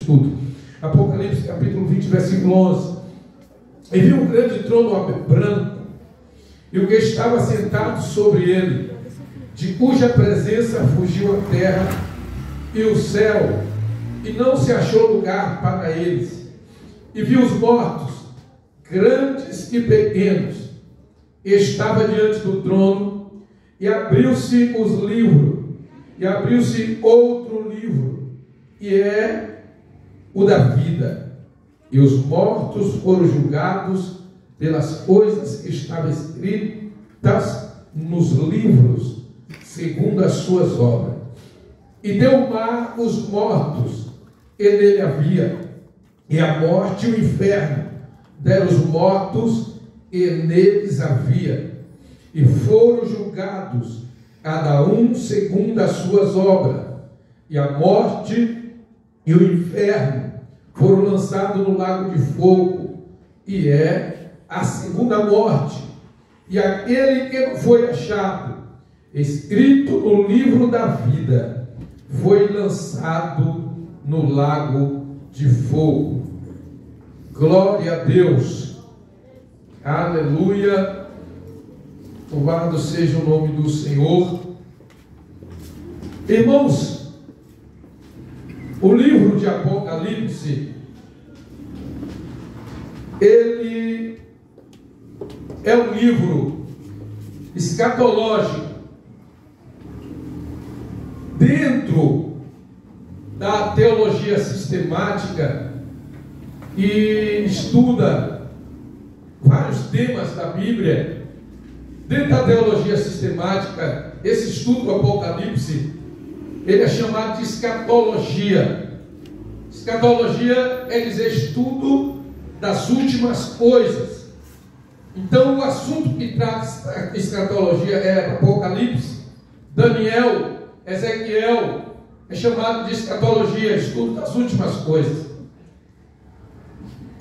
Tudo. Apocalipse capítulo 20, versículo 11. E viu um grande trono branco, e o que estava sentado sobre ele, de cuja presença fugiu a terra e o céu, e não se achou lugar para eles. E viu os mortos, grandes e pequenos, estava diante do trono, e abriu-se os livros, e abriu-se outro livro, e é o da vida. E os mortos foram julgados pelas coisas que estavam escritas nos livros, segundo as suas obras. E deu o mar os mortos, e nele havia, e a morte e o inferno deram os mortos, e neles havia, e foram julgados, cada um segundo as suas obras. E a morte e o inferno foram lançados no lago de fogo, e é a segunda morte. E aquele que não foi achado escrito no livro da vida foi lançado no lago de fogo. Glória a Deus. Aleluia. Louvado seja o nome do Senhor. Irmãos, o livro de Apocalipse, ele é um livro escatológico dentro da teologia sistemática, e estuda vários temas da Bíblia. Dentro da teologia sistemática, esse estudo do Apocalipse, ele é chamado de escatologia. Escatologia é dizer estudo das últimas coisas. Então, o assunto que trata escatologia é Apocalipse, Daniel, Ezequiel, é chamado de escatologia, estudo das últimas coisas.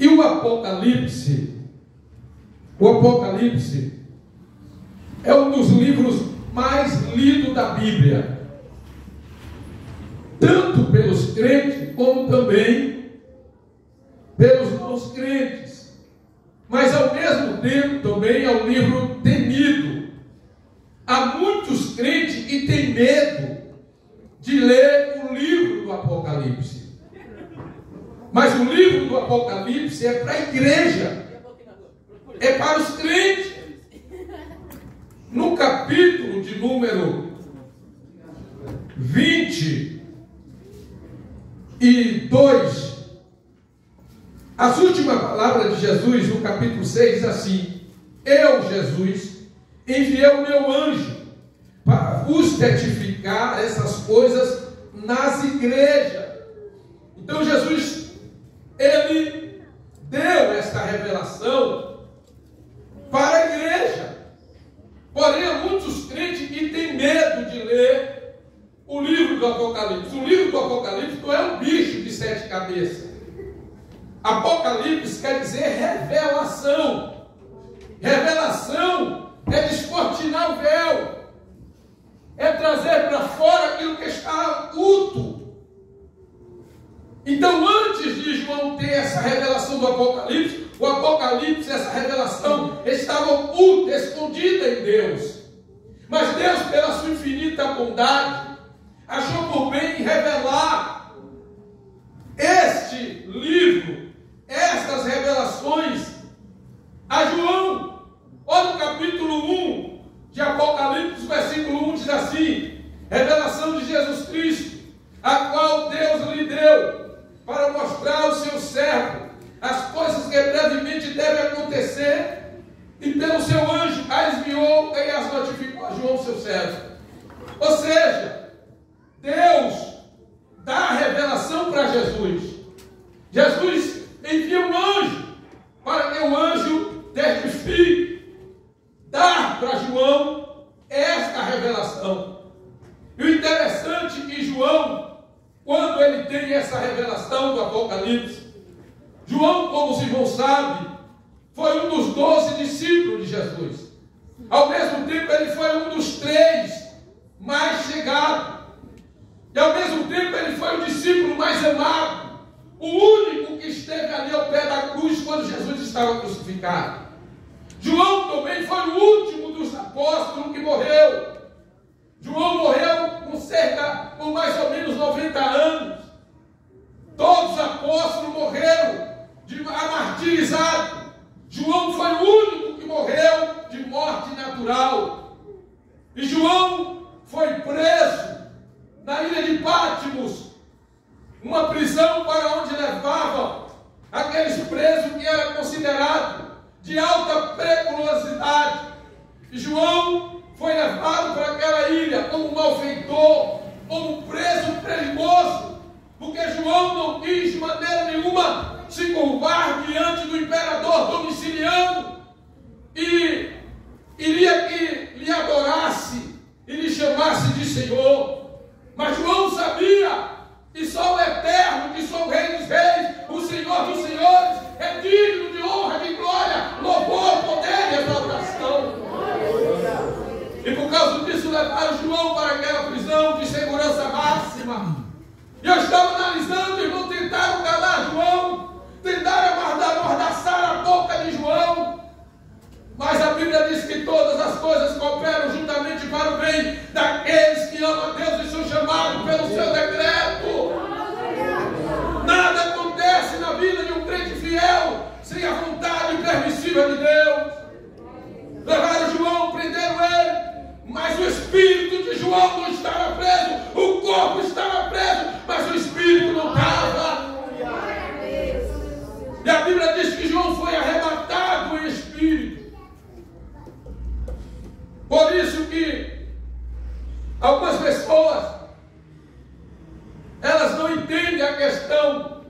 E o Apocalipse é um dos livros mais lidos da Bíblia, tanto pelos crentes como também pelos não crentes. Mas ao mesmo tempo também é um livro temido. Há muitos crentes que têm medo de ler o livro do Apocalipse. Mas o livro do Apocalipse é para a igreja, é para os crentes. No capítulo de número 22, as últimas palavras de Jesus, no capítulo 6, diz assim: eu, Jesus, enviei o meu anjo para vos testificar essas coisas nas igrejas. Então Jesus, ele deu esta revelação para a igreja. Porém, há muitos crentes que têm medo de ler o livro do Apocalipse. O livro do Apocalipse não é um bicho de 7 cabeças. Apocalipse quer dizer revelação. Revelação é descortinar o véu, é trazer para fora aquilo que está oculto. Então, antes de João ter essa revelação do Apocalipse, o Apocalipse, essa revelação, estava oculta, escondida em Deus. Mas Deus, pela sua infinita bondade, achou por bem revelar este livro, estas revelações a João. Olha o capítulo 1 de Apocalipse, versículo 1 diz assim: revelação de Jesus Cristo, a qual Deus lhe deu para mostrar ao seu servo as coisas que brevemente devem acontecer, e pelo seu anjo as enviou e as notificou a João, seu servo. Ou seja, Deus dá a revelação para Jesus. Jesus envia um anjo para que o anjo testifique, dar para João esta revelação. E o interessante é que João, quando ele tem essa revelação do Apocalipse, João, como os irmãos sabem, foi um dos 12 discípulos de Jesus. Ao mesmo tempo, ele foi um dos 3 mais chegados. E ao mesmo tempo, ele foi o discípulo mais amado, estava crucificado. João também foi o último dos apóstolos que morreu. João morreu com mais ou menos 90 anos. Todos os apóstolos morreram martirizados. João foi o único que morreu de morte natural. E João foi preso na ilha de Patmos, uma prisão para onde levavam aqueles presos que eram considerados de alta periculosidade. E João foi levado para aquela ilha como malfeitor, como preso perigoso, porque João não quis de maneira nenhuma se curvar diante do imperador Domiciliano e iria que lhe adorasse e lhe chamasse de Senhor. Mas João sabia que só o Eterno, que só o Rei dos Reis, o Senhor dos Senhores, é digno de honra, de glória, louvor, poder e exaltação. E por causa disso levaram João para aquela prisão de segurança máxima. E eu estava analisando, irmão, tentaram calar João, tentaram amordaçar a boca de João. Mas a Bíblia diz que todas as coisas cooperam juntamente para o bem daqueles que amam a Deus e são chamados pelo seu decreto. Nada acontece na vida de um crente fiel sem a vontade permissiva de Deus. Levaram João, prenderam ele, mas o espírito de João não estava preso, o corpo estava preso, mas o espírito não estava. E a Bíblia diz que João foi arrebatado em espírito. Por isso que algumas pessoas, elas não entendem a questão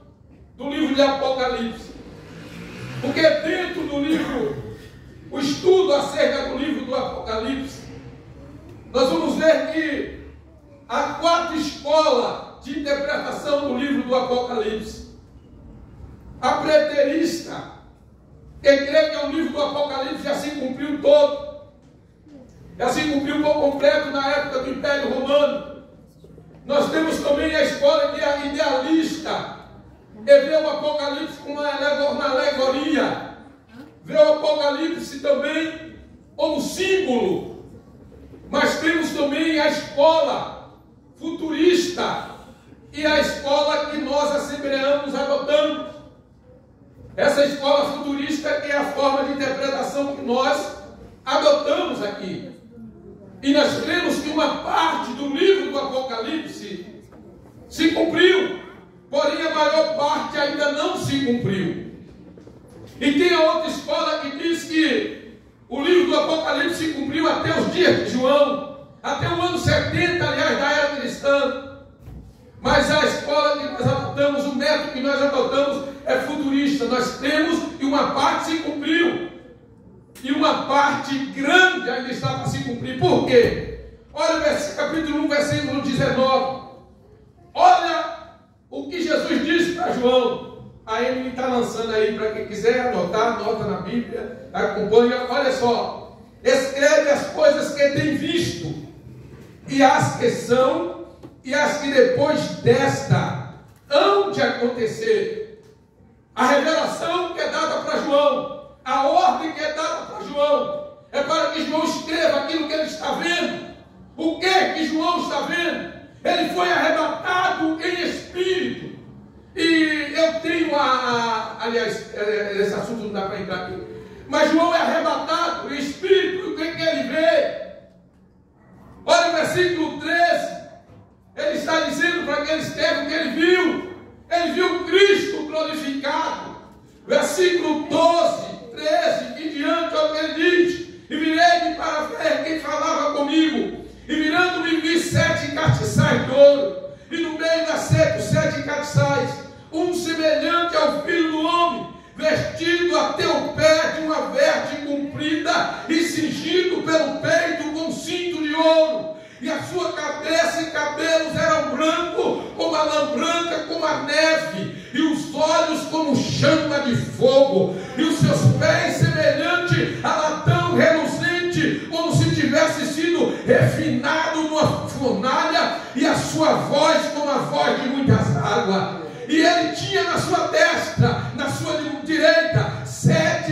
do livro de Apocalipse. Porque dentro do livro, o estudo acerca do livro do Apocalipse, nós vamos ver que há 4 escolas de interpretação do livro do Apocalipse. A preterista, que crê que é o livro do Apocalipse já se cumpriu todo. Já se cumpriu por completo na época do Império Romano. Nós temos também a escola idealista, que vê o Apocalipse como uma alegoria, vê o Apocalipse também como símbolo. Mas temos também a escola futurista e a escola que nós assembleanos adotamos. Essa escola futurista é a forma de interpretação que nós adotamos aqui. E nós cremos que uma parte do livro do Apocalipse se cumpriu, porém a maior parte ainda não se cumpriu. E tem a outra escola que diz que o livro do Apocalipse se cumpriu até os dias de João, até o ano 70, aliás, da era cristã. Mas a escola que nós adotamos, o método que nós adotamos é futurista. Nós temos que uma parte se cumpriu e uma parte grande ainda está para se cumprir. Por quê? Olha o capítulo 1, versículo 19. Olha o que Jesus disse para João. A Emily está lançando aí para quem quiser anotar, anota na Bíblia, acompanha. Olha só, escreve as coisas que tem visto, e as que são, e as que depois desta hão de acontecer. A revelação que é dada para João, a ordem que é dada para João, é para que João escreva aquilo que ele está vendo. O que João está vendo? Ele foi arrebatado em espírito. E eu tenho aliás, esse assunto não dá para entrar aqui. Mas João é arrebatado em espírito. O que ele vê? Olha o versículo 13. Ele está dizendo para aqueles termos que ele viu. Ele viu Cristo glorificado. Versículo 12, 13 e diante, olha o que ele diz. E virei-me para ver quem falava comigo. E virando-me vi 7 castiçais de ouro. E no meio das 7 castiçais, um semelhante ao Filho do Homem, vestido até o pé de uma veste comprida e cingido pelo peito com cinto de ouro. E a sua cabeça e cabelos eram brancos como a lã branca, como a neve, e os olhos como chama de fogo, e os seus pés semelhante a latão reluzente, como se tivesse sido refinado numa fornalha, e a sua voz como a voz de muitas águas. E ele tinha na sua destra, na sua direita, 7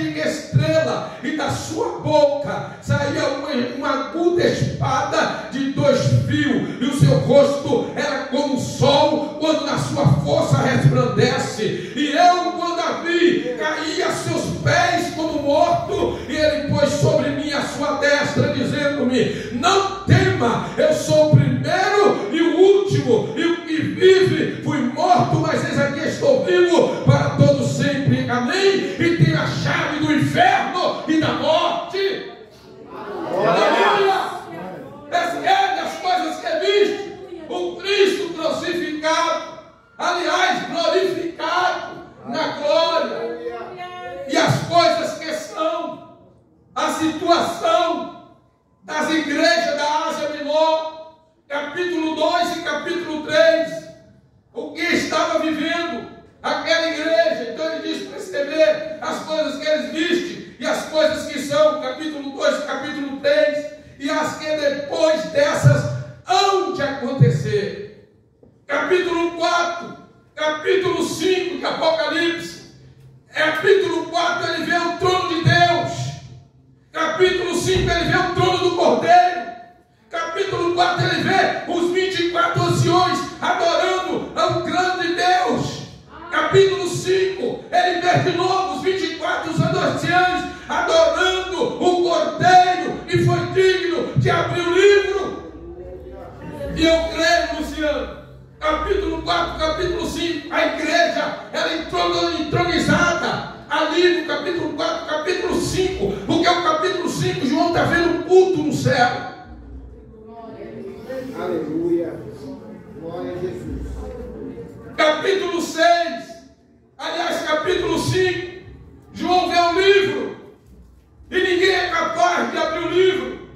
E eu, quando a vi, caí a seus pés como morto, e ele pôs sobre mim a sua destra, dizendo-me: não tema, eu sou o primeiro e o último, e o que vive. Fui morto, mas eis aqui estou vivo para todo sempre. Amém? E tenho a chave do inferno e da morte. Aleluia! As coisas que viste, o Cristo crucificado, aliás, glorificado na glória, e as coisas que são, a situação das igrejas da Ásia Menor, capítulo 2 e capítulo 3, o que estava vivendo aquela igreja. Então ele diz para escrever as coisas que eles viste e as coisas que são, capítulo 2 e capítulo 3, e as que depois dessas hão de acontecer. Capítulo 4, capítulo 5 de Apocalipse. Capítulo 4 ele vê o trono de Deus. Capítulo 5 ele vê o trono do Cordeiro. Capítulo 4 ele vê os 24 anciões adorando ao grande Deus. Capítulo 5 ele vê de novo os 24 anciões adorando o Cordeiro, e foi digno de abrir o livro. E eu creio, Luciano, capítulo 4, capítulo 5, a igreja ela entrou entronizada ali no capítulo 4, capítulo 5, porque o capítulo 5 João está vendo um culto no céu. Aleluia, glória a Jesus. Capítulo 6, aliás, capítulo 5, João vê o livro, e ninguém é capaz de abrir o livro,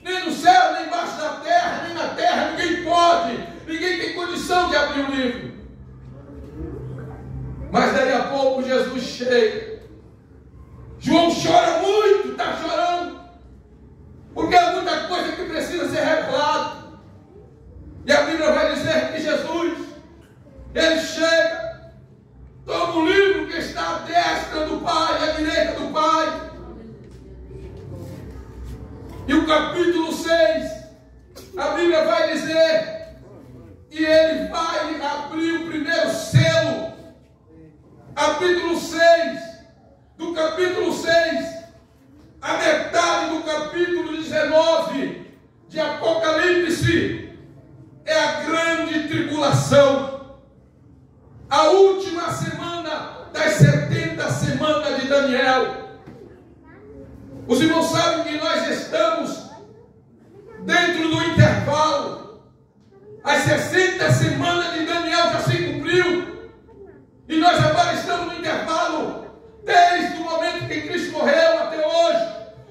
nem no céu, nem embaixo da terra, nem na terra, ninguém pode, ninguém tem condição de abrir o livro. Mas daí a pouco Jesus chega. João chora muito, está chorando, porque há muita coisa que precisa ser revelada. E a Bíblia vai dizer que Jesus, ele chega, toma o livro que está à destra do Pai, à direita do Pai. E o capítulo 6, a Bíblia vai dizer que ele vai abrir o primeiro selo. Capítulo 6, do capítulo 6, a metade do capítulo 19 de Apocalipse, é a grande tribulação. A última semana das 70 semanas de Daniel. Os irmãos sabem que nós estamos dentro do intervalo. As 60 semanas de Daniel já se cumpriu. E nós agora estamos no intervalo. Desde o momento que Cristo morreu até hoje,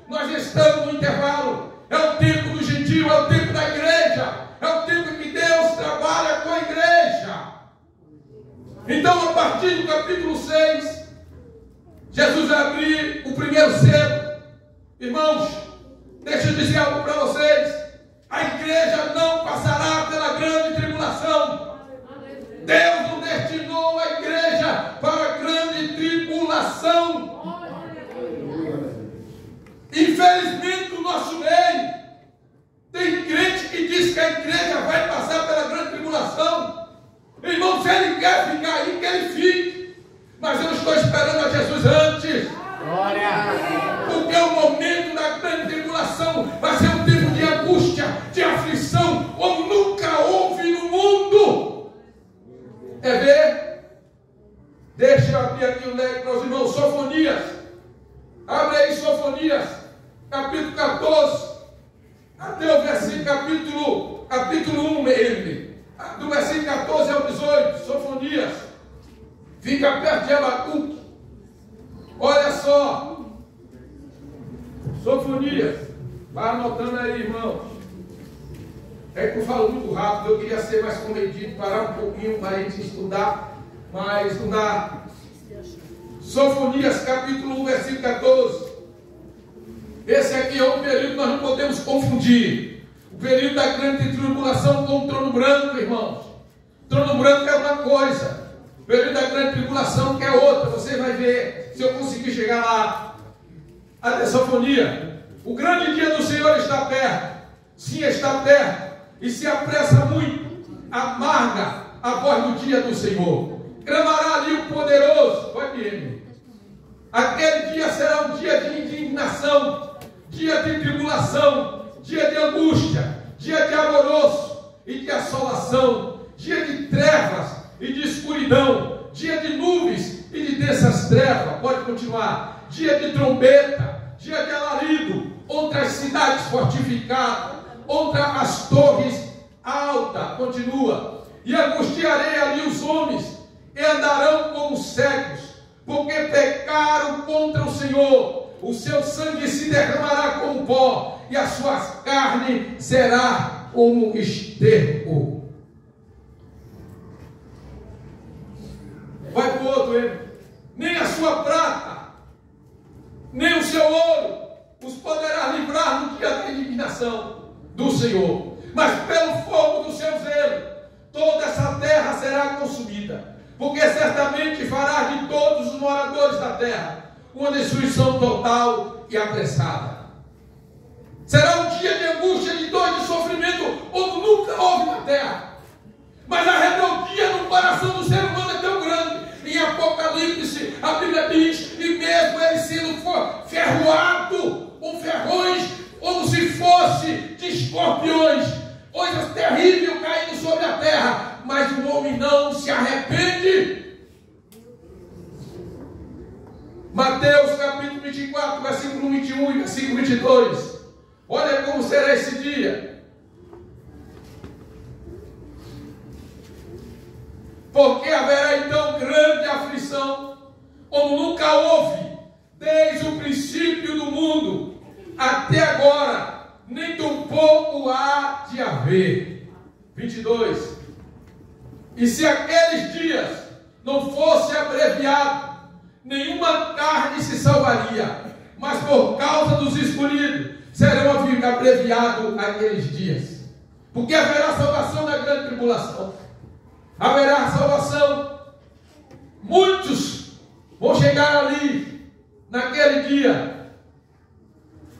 nós estamos no intervalo. É o tempo do gentio, é o tempo da igreja. É o tempo que Deus trabalha com a igreja. Então, a partir do capítulo 6, Jesus vai abrir o primeiro selo. Irmãos, deixa eu dizer algo para vocês. A igreja não passará pela grande tribulação. Deus não destinou a igreja para a grande tribulação. Infelizmente, no nosso meio, tem crente que diz que a igreja vai passar pela grande tribulação. Irmão, se ele quer ficar aí, que ele fique. Mas eu estou esperando a Jesus antes. Porque o momento da grande tribulação vai ser um tempo de angústia, de aflição, como nunca houve no mundo. É ver? Deixa eu abrir aqui o leque para os irmãos. Sofonias. Abre aí Sofonias, capítulo 14, até o versículo, capítulo 1 mesmo. Do versículo 14 ao 18, Sofonias. Fica perto de Abacuque. Olha só. Sofonias. Vai anotando aí, irmãos. É que eu falo muito rápido. Eu queria ser mais comedido, parar um pouquinho para a gente estudar. Mas não dá. Sofonias, capítulo 1, versículo 14. Esse aqui é um período que nós não podemos confundir. O período da grande tribulação com o trono branco, irmãos. O trono branco é uma coisa. O período da grande tribulação que é outra. Você vai ver se eu conseguir chegar lá. A Sofonia. O grande dia do Senhor está perto. Sim, está perto. E se apressa muito. Amarga a voz do dia do Senhor. Clamará ali o poder Aquele dia será um dia de indignação, dia de tribulação, dia de angústia, dia de alvoroço e de assolação, dia de trevas e de escuridão, dia de nuvens e de densas trevas. Pode continuar. Dia de trombeta, dia de alarido, contra as cidades fortificadas, contra as torres altas. Continua. E angustiarei ali os homens, e andarão como cegos, porque pecaram contra o Senhor. O seu sangue se derramará como pó, e a sua carne será como esterco. Vai para o outro, ele. Nem a sua prata, nem o seu ouro os poderá livrar no dia da indignação do Senhor. Mas pelo fogo do seu zelo, toda essa terra será consumida. Porque certamente fará de todos os moradores da terra uma destruição total e apressada. Será um dia de angústia, de dor e de sofrimento, como nunca houve na terra. Mas a rebeldia no coração do ser humano é tão grande. Em Apocalipse, a Bíblia diz, e mesmo ele sendo ferroado com ferrões, como se fosse de escorpiões, coisas terríveis caindo sobre a terra, mas o homem não se arrepende. Mateus capítulo 24, versículo 21 e versículo 22. Olha como será esse dia. Porque haverá então grande aflição, como nunca houve, desde o princípio do mundo até agora, nem tampouco há de haver. 22. E se aqueles dias não fosse abreviado, nenhuma carne se salvaria, mas por causa dos escolhidos serão abreviados aqueles dias. Porque haverá salvação na grande tribulação. Haverá salvação. Muitos vão chegar ali naquele dia.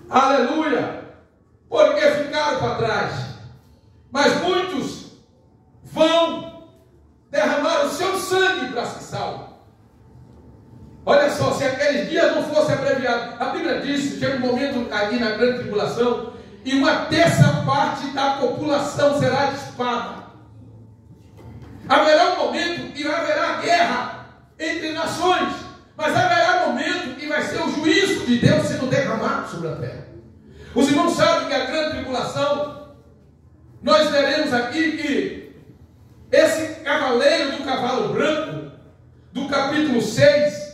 Aleluia. Porque ficaram para trás. Mas muitos vão derramar o seu sangue para se salvar. Olha só, se aqueles dias não fossem abreviados, a Bíblia diz, chega um momento aqui na grande tribulação, e uma terça parte da população será disparada. Haverá um momento que haverá guerra entre nações, mas haverá um momento que vai ser o juízo de Deus sendo derramado sobre a terra. Os irmãos sabem que a grande tribulação, nós veremos aqui que esse cavaleiro do cavalo branco, do capítulo 6,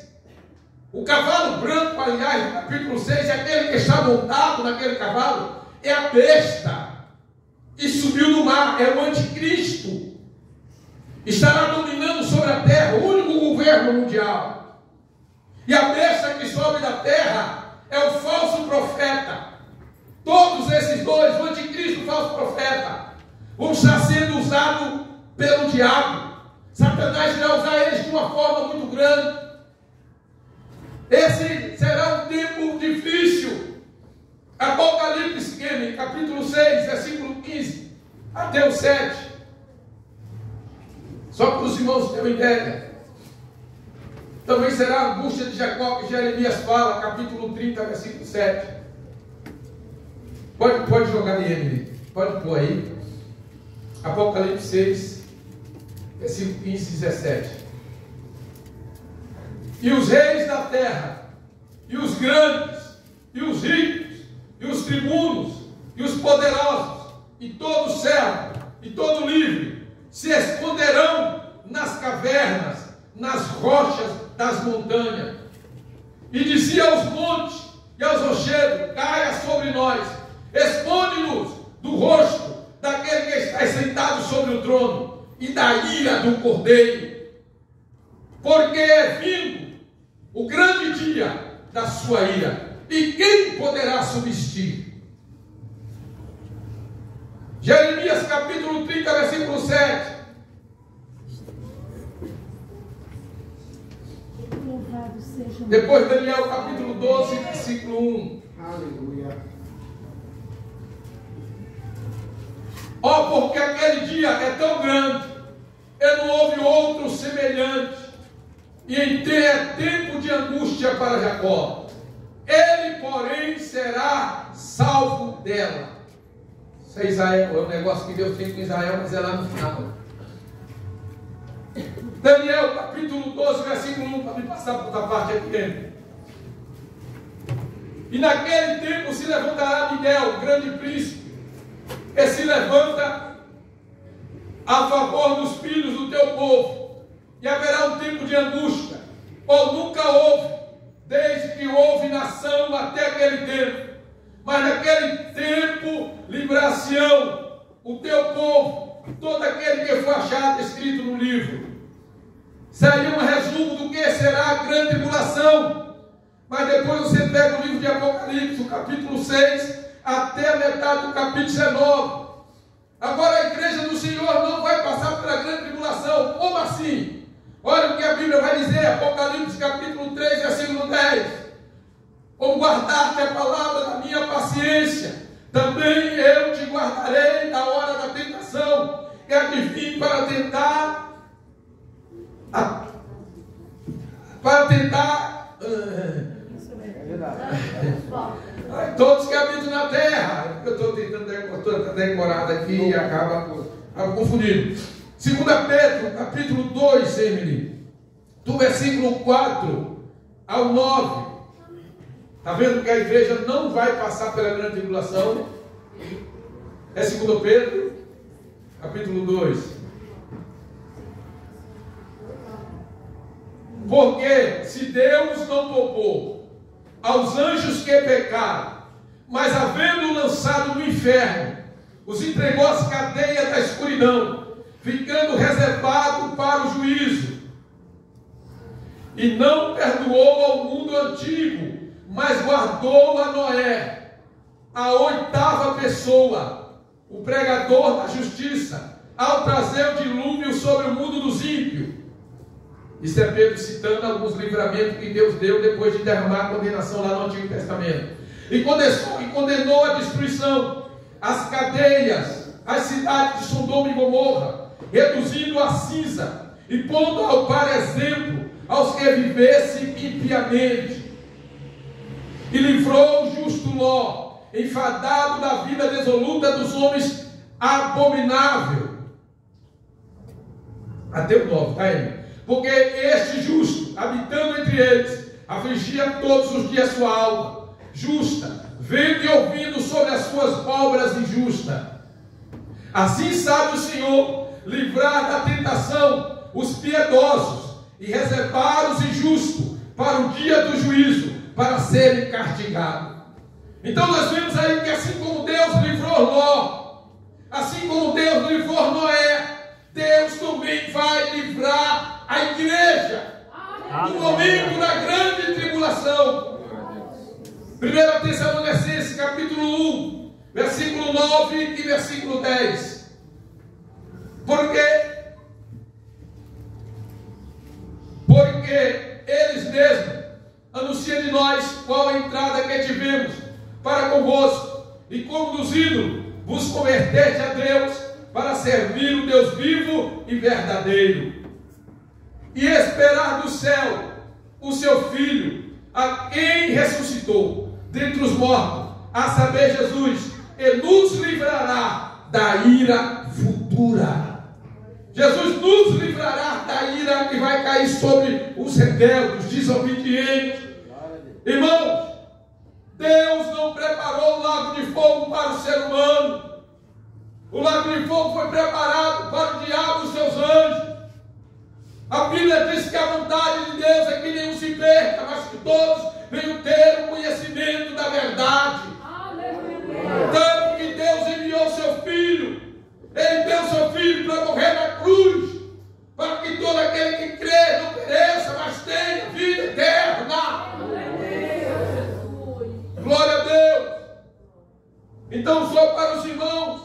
o cavalo branco, aliás, no capítulo 6, é aquele que está montado naquele cavalo, é a besta que subiu do mar, é o anticristo. Estará dominando sobre a terra, o único governo mundial. E a besta que sobe da terra é o falso profeta. Todos esses dois, o anticristo e o falso profeta, vão estar sendo usados pelo diabo. Satanás irá usar eles de uma forma muito grande. Esse será um tempo difícil. Apocalipse, capítulo 6, versículo 15 até o 7. Só para os irmãos terem uma ideia. Também será a angústia de Jacó, que Jeremias fala, capítulo 30, versículo 7. Pode jogar aí, Emily. Pode pôr aí. Apocalipse 6, versículo 15 e 17. E os reis da terra, e os grandes, e os ricos, e os tribunos, e os poderosos, e todo servo, e todo livre, se esconderão nas cavernas, nas rochas das montanhas. E dizia aos montes e aos rochedos: caia sobre nós, esconde-nos do rosto daquele que está sentado sobre o trono, e da ira do Cordeiro, porque é vindo o grande dia da sua ira, e quem poderá subsistir? Jeremias capítulo 30, versículo 7. Depois Daniel capítulo 12, versículo 1. Aleluia. Porque aquele dia é tão grande, e não houve outro semelhante. e em ter tempo de angústia para Jacó. Ele, porém, será salvo dela. Isso é Israel, é um negócio que Deus tem com Israel, mas é lá no final. Daniel, capítulo 12, versículo 1, para me passar por outra parte aqui dentro. E naquele tempo se levantará Miguel, grande príncipe, que se levanta a favor dos filhos do teu povo, e haverá um tempo de angústia, ou nunca houve, desde que houve nação até aquele tempo. Mas naquele tempo livrar-se-ão o teu povo, todo aquele que foi achado escrito no livro. Saiu um resumo do que será a grande tribulação. Mas depois você pega o livro de Apocalipse, o capítulo 6, até a metade do capítulo 19. Agora a igreja do Senhor não vai passar pela grande tribulação. Como assim? Olha o que a Bíblia vai dizer, Apocalipse capítulo 3, versículo 10. Ou guardar-te a palavra da minha paciência, também eu te guardarei na hora da tentação, que há de vir para tentar todos que habitam na terra. Eu estou tentando decorada aqui e acaba confundindo. 2 Pedro, capítulo 2, Emily, do versículo 4 ao 9. Está vendo que a igreja não vai passar pela grande tribulação? É 2 Pedro, capítulo 2. Porque se Deus não poupou aos anjos que pecaram, mas havendo lançado no inferno, os entregou às cadeias da escuridão, ficando reservado para o juízo, e não perdoou ao mundo antigo, mas guardou a Noé, a 8ª pessoa, o pregador da justiça, ao trazer o dilúvio sobre o mundo dos ímpios. Isso é Pedro citando alguns livramentos que Deus deu depois de derramar a condenação lá no Antigo Testamento. E condenou a destruição, as cadeias, as cidades de Sodoma e Gomorra, reduzindo a cinza e pondo ao par exemplo aos que vivessem impiamente. E livrou o justo Ló, enfadado da vida dissoluta dos homens abominável. Até o 9, tá aí? Porque este justo, habitando entre eles, afligia todos os dias sua alma justa, vendo e ouvindo sobre as suas obras injustas. Assim sabe o Senhor livrar da tentação os piedosos e reservar os injustos para o dia do juízo, para serem castigados. Então nós vemos aí que assim como Deus livrou Ló, assim como Deus livrou Noé, Deus também vai livrar a igreja no momento da grande tribulação. 1 Tessalonicenses capítulo 1, versículo 9 e versículo 10. Porque eles mesmos anunciam de nós qual a entrada que tivemos para convosco, e conduzindo vos converteste a Deus para servir o Deus vivo e verdadeiro, e esperar do céu o seu Filho, a quem ressuscitou dentre os mortos, a saber Jesus, e nos livrará da ira futura. Jesus nos livrará da ira que vai cair sobre os rebeldes, desobedientes. Irmãos, Deus não preparou o lago de fogo para o ser humano. O lago de fogo foi preparado para o diabo e os seus anjos. A Bíblia diz que a vontade de Deus é que nenhum se perca, mas que todos venham ter o conhecimento da verdade. Tanto que Deus enviou seu Filho. Ele deu seu Filho para morrer na cruz, para que todo aquele que crê não pereça, mas tenha vida eterna. Glória a Deus. Então, só para os irmãos,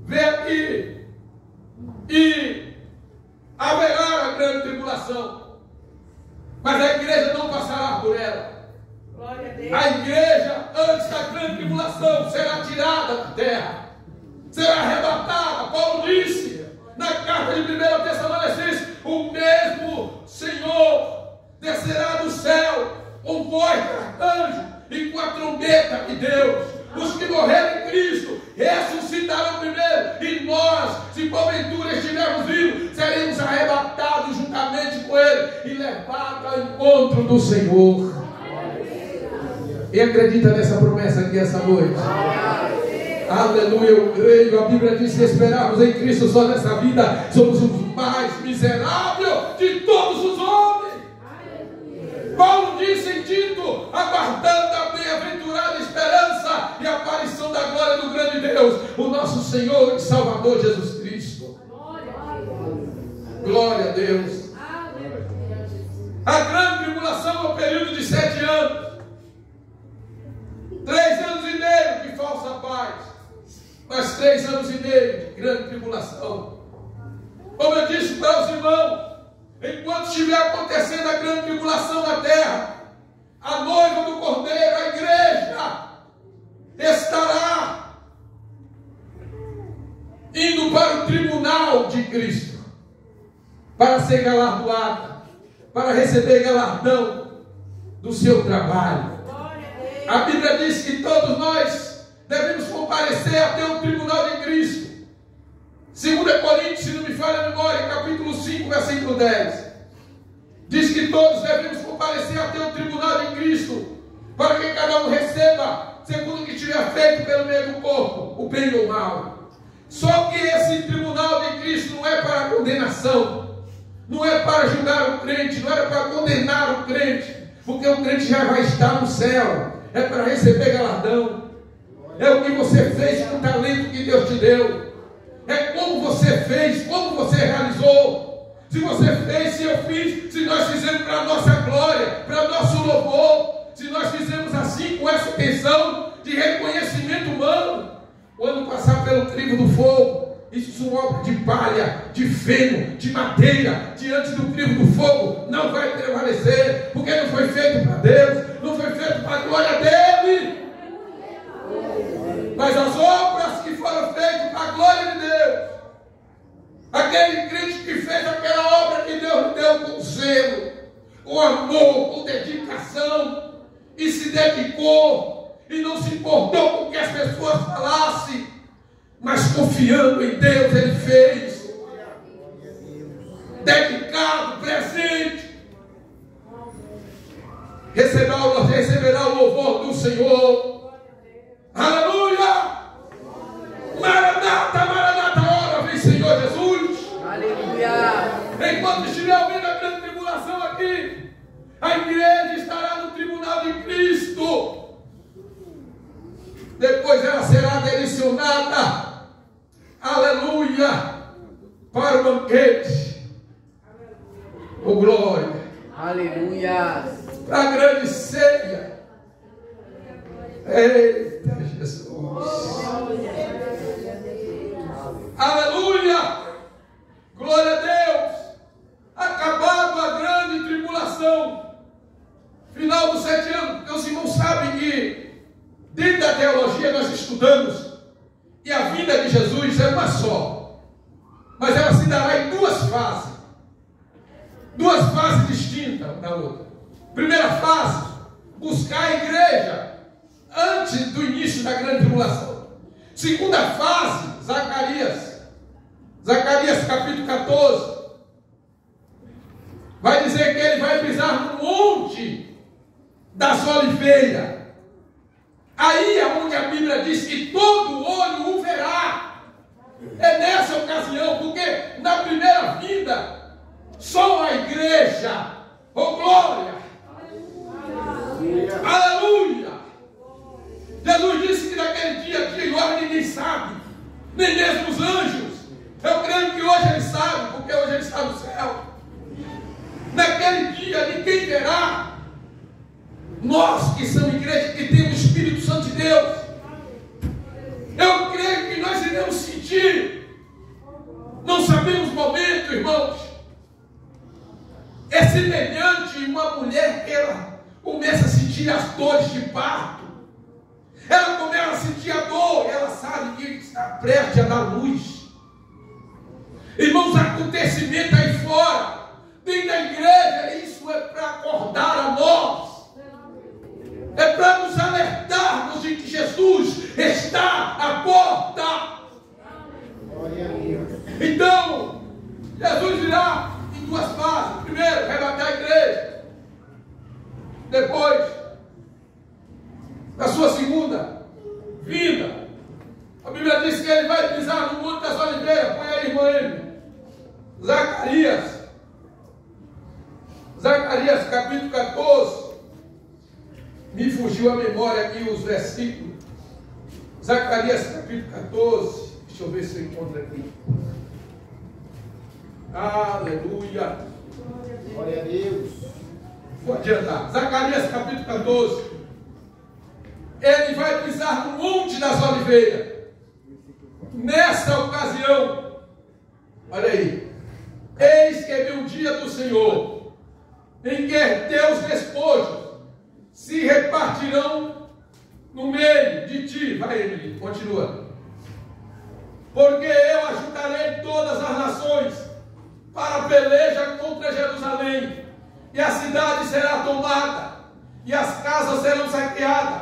vem aqui e haverá a grande tribulação, mas a igreja não passará por ela. Glória a Deus. A igreja, antes da grande tribulação, será tirada da terra, será arrebatada. Paulo disse na carta de 1 Tessalonicenses: o mesmo Senhor a trombeta de Deus. Os que morreram em Cristo ressuscitarão primeiro. E nós, se porventura estivermos vivos, seremos arrebatados juntamente com Ele e levados ao encontro do Senhor. E acredita nessa promessa aqui essa noite? Aleluia, eu creio. A Bíblia diz que esperarmos em Cristo só nessa vida somos os mais miseráveis de todos os homens. Paulo disse em Tito, aguardando a bem-aventurada esperança e a aparição da glória do grande Deus, o nosso Senhor e Salvador Jesus Cristo. Glória a Deus. A grande tribulação é um período de 7 anos. 3 anos e meio de falsa paz, mas 3 anos e meio de grande tribulação. Como eu disse para os irmãos, enquanto estiver acontecendo a grande tribulação na terra, a noiva do Cordeiro, a igreja, estará indo para o tribunal de Cristo, para ser galardoada, para receber galardão do seu trabalho. A Bíblia diz que todos nós devemos comparecer até o tribunal de Cristo. 2 Coríntios, se não me falha a memória, capítulo 5, versículo 10. Diz que todos devemos comparecer até o tribunal de Cristo, para que cada um receba, segundo o que tiver feito pelo meio do corpo, o bem ou o mal. Só que esse tribunal de Cristo não é para condenação, não é para julgar o crente, não é para condenar o crente, porque o crente já vai estar no céu. É para receber galardão. É o que você fez com o talento que Deus te deu. É como você fez, como você realizou. Se você fez, se eu fiz, se nós fizemos para a nossa glória, para nosso louvor, se nós fizemos assim, com essa intenção de reconhecimento humano, quando passar pelo crivo do fogo, isso é uma obra de palha, de feno, de madeira, diante do crivo do fogo, não vai prevalecer, porque não foi feito para Deus, não foi feito para a glória dele. Mas as obras que foram feitas para a glória de Deus, aquele crente que fez aquela obra que Deus lhe deu com zelo, com amor, com dedicação, e se dedicou, e não se importou com o que as pessoas falassem, mas confiando em Deus, ele fez, dedicado, presente, receberá o louvor do Senhor. Aleluia! Maranata, Maranata, ora vem Senhor Jesus. Aleluia! Enquanto estiver ouvindo a grande tribulação aqui, a igreja estará no tribunal de Cristo. Depois ela será direcionada, aleluia, para o banquete. Oh glória! Aleluia! Para a grande ceia. Eita Jesus! Aleluia! Glória a Deus! Acabado a grande tribulação, final dos 7 anos, porque os irmãos sabem que dentro da teologia nós estudamos e a vinda de Jesus é uma só, mas ela se dará em 2 fases distintas uma da outra. Primeira fase, buscar a igreja antes do início da grande tribulação. Segunda fase, Zacarias capítulo 14, vai dizer que ele vai pisar no monte das oliveiras. Aí é onde a Bíblia diz que todo olho o verá. É nessa ocasião, porque na primeira vinda só a igreja, oh glória, aleluia. Jesus disse que naquele dia e hora ninguém sabe, nem mesmo os anjos. Eu creio que hoje ele sabe, porque hoje ele está no céu. Naquele dia ninguém verá. Nós que somos igreja, que temos o Espírito Santo de Deus, eu creio que nós iremos sentir. Não sabemos o momento, irmãos. É semelhante a uma mulher que ela começa a sentir as dores de parto. Ela começa a sentir a dor, ela sabe que está prestes a dar luz. Irmãos, acontecimento aí fora, dentro da igreja, isso é para acordar a nós, é para nos alertar. Zacarias capítulo 14. Me fugiu a memória aqui os versículos. Zacarias capítulo 14. Deixa eu ver se eu encontro aqui. Aleluia. Glória a Deus. Vou adiantar. Zacarias capítulo 14. Ele vai pisar no Monte das Oliveiras. Nessa ocasião, olha aí. Eis que vem o dia do Senhor, em que teus despojos se repartirão no meio de ti. Vai, Emily, continua. Porque eu ajuntarei todas as nações para a peleja contra Jerusalém, e a cidade será tomada, e as casas serão saqueadas,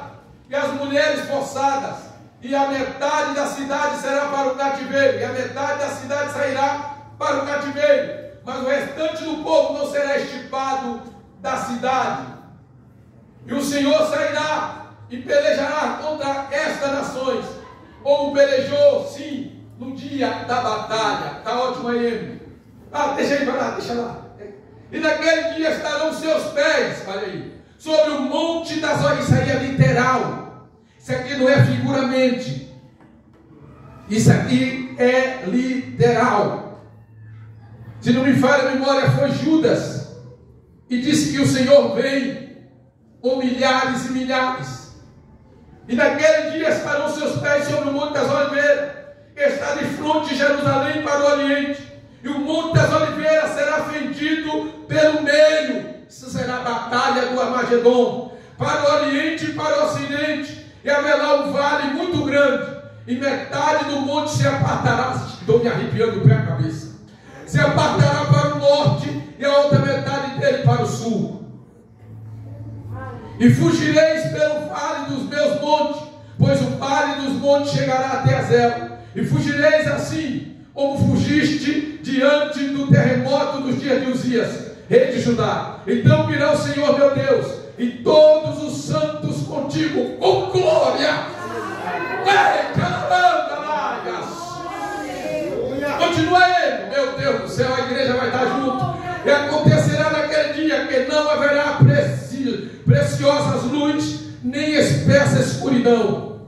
e as mulheres forçadas, e a metade da cidade será para o cativeiro, e a metade da cidade sairá para o cativeiro, mas o restante do povo não será extirpado da cidade. E o Senhor sairá e pelejará contra estas nações, como pelejou, sim, no dia da batalha. Está ótimo aí, Emily. Deixa aí, vai lá, deixa lá. E naquele dia estarão os seus pés, olha aí, sobre o monte das oliveiras. Isso aí é literal. Isso aqui não é figuramente. Isso aqui é literal. Se não me falha a memória, foi Judas. E disse que o Senhor vem com milhares e milhares. E naquele dia estarão os seus pés sobre o monte das oliveiras, que está de frente de Jerusalém para o Oriente. E o Monte das Oliveiras será fendido pelo meio. Isso será a batalha do Armagedon. Para o Oriente e para o Ocidente. E haverá um vale muito grande. E metade do monte se apartará. Estou me arrepiando do pé à cabeça. Se apartará para o norte. E a outra metade dele para o sul. E fugireis pelo vale dos meus montes. Pois o vale dos montes chegará até Azel. E fugireis assim, como fugiste diante do terremoto dos dias de Uzias, rei de Judá. Então virá o Senhor meu Deus e todos os santos contigo com glória. Continua ele, meu Deus do céu, a igreja vai estar junto. E acontecerá naquele dia que não haverá preciosas luzes, nem espessa escuridão,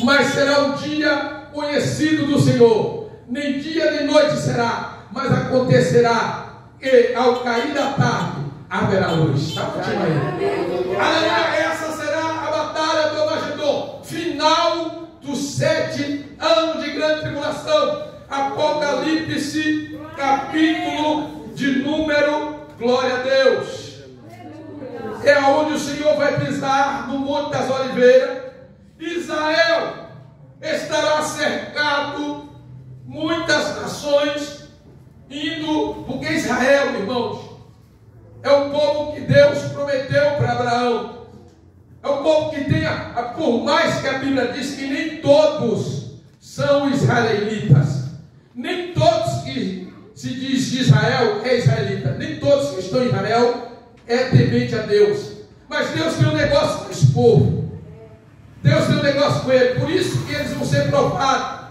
mas será um dia conhecido do Senhor. Nem dia nem noite será, mas acontecerá que ao cair da tarde haverá luz. Está curtindo aí? Aleluia! Essa será a batalha do Armagedon, final dos 7 anos de grande tribulação. Apocalipse, capítulo de número, glória a Deus. É onde o Senhor vai pisar no Monte das Oliveiras. Israel estará cercado, muitas nações indo, porque Israel, irmãos, é o povo que Deus prometeu para Abraão. É o povo que tem, por mais que a Bíblia diz que nem todos são israelitas, nem todos que se diz de Israel é israelita, nem todos que estão em Israel é temente a Deus, mas Deus tem um negócio com esse povo. Deus tem um negócio com ele, por isso que eles vão ser provados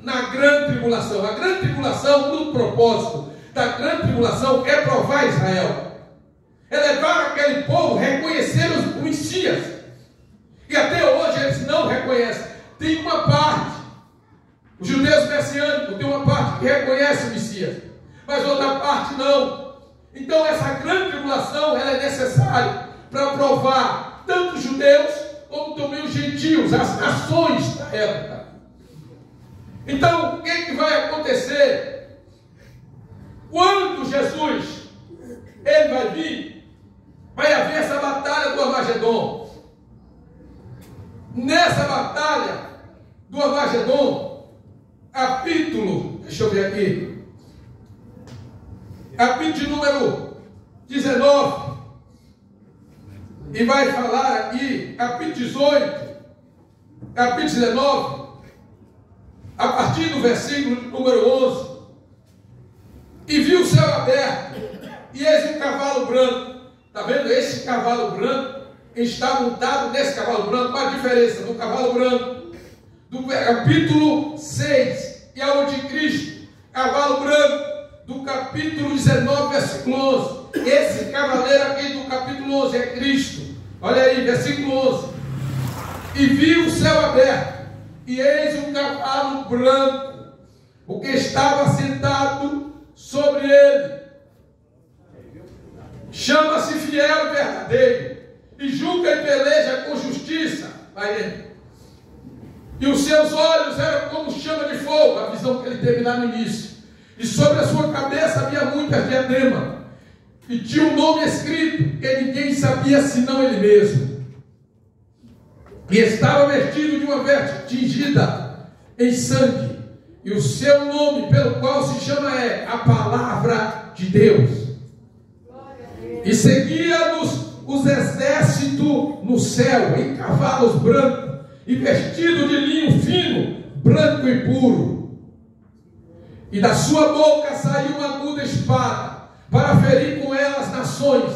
na grande tribulação. A grande tribulação, no propósito da grande tribulação, é provar Israel, é levar aquele povo a reconhecer o Messias, e até hoje eles não reconhecem. Tem uma parte, os judeus messiânicos tem uma parte que reconhece o Messias, mas outra parte não. Então essa grande tribulação, ela é necessária para provar tanto os judeus como também os gentios, as nações da época. Então, o que vai acontecer? Quando Jesus, ele vai vir, vai haver essa batalha do Armagedon. Nessa batalha do Armagedon, capítulo, deixa eu ver aqui, capítulo número 19, e vai falar aqui, capítulo 18, capítulo 19, a partir do versículo número 11. E viu o céu aberto, e eis um cavalo branco. Está vendo? Esse cavalo branco, está montado nesse cavalo branco. Qual a diferença do cavalo branco do capítulo 6 e ao anticristo? Cavalo branco do capítulo 19, versículo 11. Esse cavaleiro aqui do capítulo 11 é Cristo. Olha aí, versículo 11. E vi o céu aberto, e eis um cavalo branco, o que estava sentado sobre ele. Chama-se Fiel e Verdadeiro, e julga e peleja com justiça. Vai ele. E os seus olhos eram como chama de fogo, a visão que ele teve lá no início. E sobre a sua cabeça havia muitas diademas, e tinha um nome escrito, que ninguém sabia senão ele mesmo. E estava vestido de uma veste tingida em sangue, e o seu nome pelo qual se chama é a Palavra de Deus. E seguia-nos os exércitos no céu, em cavalos brancos, e vestido de linho fino, branco e puro. E da sua boca saiu uma aguda espada, para ferir com ela as nações,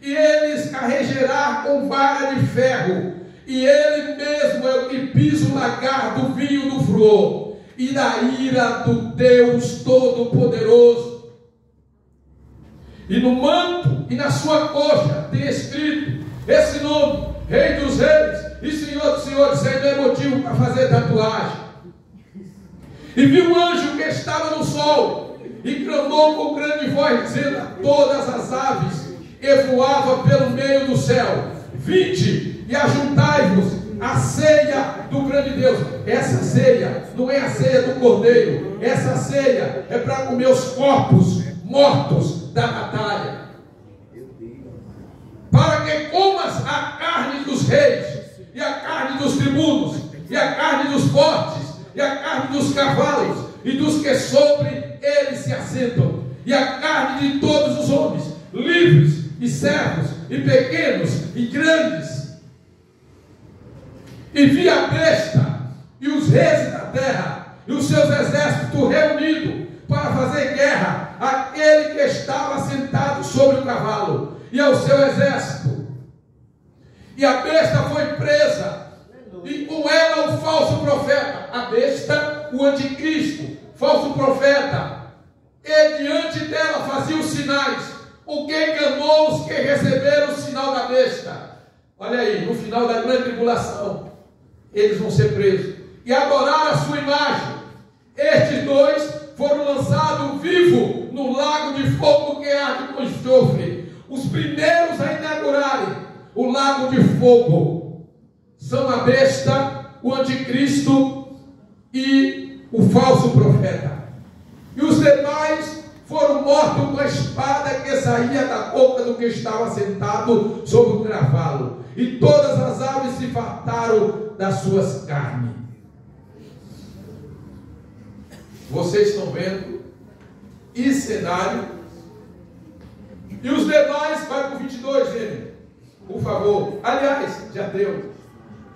e eles carregará com vara de ferro, e ele mesmo é o que pisa o lagar do vinho do furor, e da ira do Deus Todo-Poderoso. E no manto e na sua coxa tem escrito esse nome: Rei dos Reis e Senhor dos Senhores. Aí não é motivo para fazer tatuagem. E vi um anjo que estava no sol, e clamou com grande voz, dizendo a todas as aves que voavam pelo meio do céu: vinde e ajuntai-vos à ceia do grande Deus. Essa ceia não é a ceia do Cordeiro, essa ceia é para comer os corpos mortos da batalha, para que comas a carne dos reis, e a carne dos tribunos, e a carne dos fortes, e a carne dos cavalos, e dos que sobre eles se assentam, e a carne de todos os homens, livres e servos, e pequenos e grandes. E vi a besta e os reis da terra e os seus exércitos reunidos para fazer guerra àquele que estava sentado sobre o cavalo e ao seu exército. E a besta foi presa, e com ela o falso profeta. A besta, o anticristo, falso profeta, e diante dela fazia os sinais, o que enganou os que receberam o sinal da besta. Olha aí, no final da grande tribulação, eles vão ser presos e adoraram a sua imagem. Estes dois foram lançados vivos no lago de fogo que arde com enxofre. Os primeiros a inaugurarem o lago de fogo são a besta, o anticristo e o falso profeta. E os demais foram mortos com a espada que saía da boca do que estava sentado sobre o cavalo. E todas as aves se fartaram das suas carnes. Vocês estão vendo esse cenário. E os demais, vai para o 22, gente, por favor. Aliás, já deu.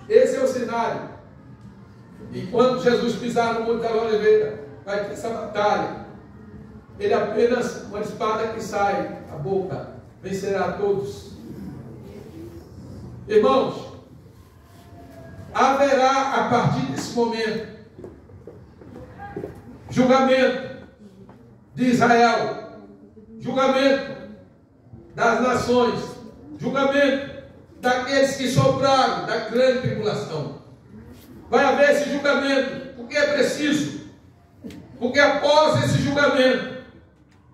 Esse é o cenário. E quando Jesus pisar no Monte da Oliveira, vai ter essa batalha. Ele apenas uma espada que sai da boca vencerá a todos. Irmãos, haverá a partir desse momento julgamento de Israel, julgamento das nações, julgamento daqueles que sobraram da grande tribulação. Vai haver esse julgamento, porque é preciso, porque após esse julgamento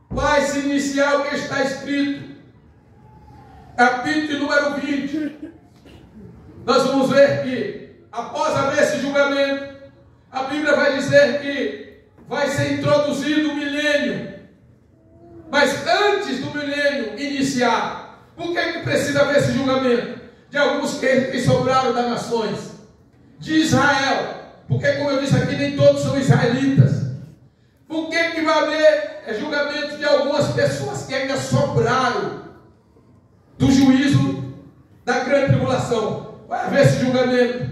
vai se iniciar o que está escrito, capítulo número 20. Nós vamos ver que após haver esse julgamento, a Bíblia vai dizer que vai ser introduzido o milênio. Mas antes do milênio iniciar, por que precisa haver esse julgamento? De alguns que sobraram das nações, de Israel, porque como eu disse aqui, nem todos são israelitas. Por que vai haver julgamento de algumas pessoas que ainda sobraram do juízo da grande tribulação? Vai haver esse julgamento.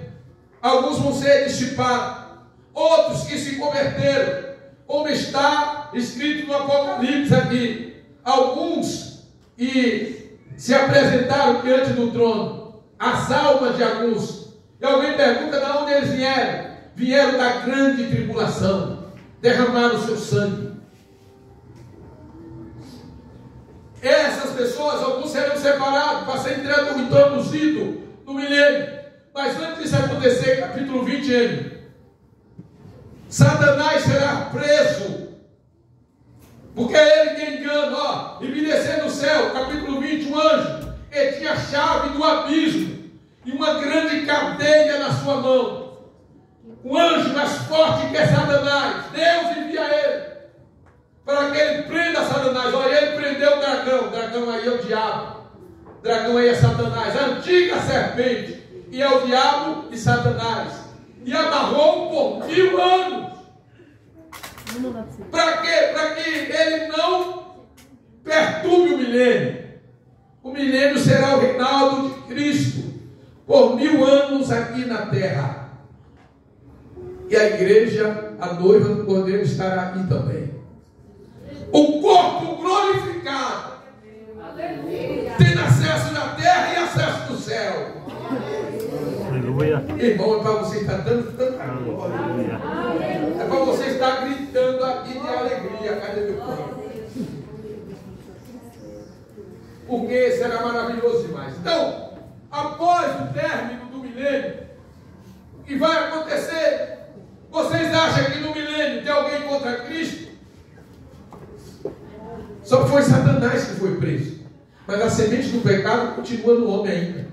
Alguns vão ser dissipados, outros que se converteram, como está escrito no Apocalipse aqui. Alguns e se apresentaram diante do trono, as almas de alguns. E alguém pergunta de onde eles vieram. Vieram da grande tribulação, derramaram o seu sangue. Essas pessoas, alguns serão separados para ser introduzidos no milênio. Mas antes disso acontecer, capítulo 20, Satanás será preso, porque é ele que engana. E me descer no céu, capítulo 20, um anjo, ele tinha a chave do abismo e uma grande cadeia na sua mão. Um anjo mais forte que é Satanás. Deus envia ele para que ele prenda Satanás. Olha, ele prendeu o dragão. O dragão aí é o diabo. O dragão aí é Satanás, a antiga serpente. E é o diabo e Satanás. E amarrou por 1000 anos. Para quê? Para que ele não perturbe o milênio. O milênio será o reinado de Cristo por 1000 anos aqui na terra. E a igreja, a noiva do Cordeiro, estará aqui também. O corpo glorificado, tendo acesso na terra e acesso no céu. Aleluia. Irmão, é para você estar dando tanta glória. É para você estar gritando aqui de alegria. Cadê meu corpo? Porque será maravilhoso demais. Então, após o término do milênio, o que vai acontecer? Vocês acham que no milênio tem alguém contra Cristo? Só foi Satanás que foi preso. Mas a semente do pecado continua no homem ainda.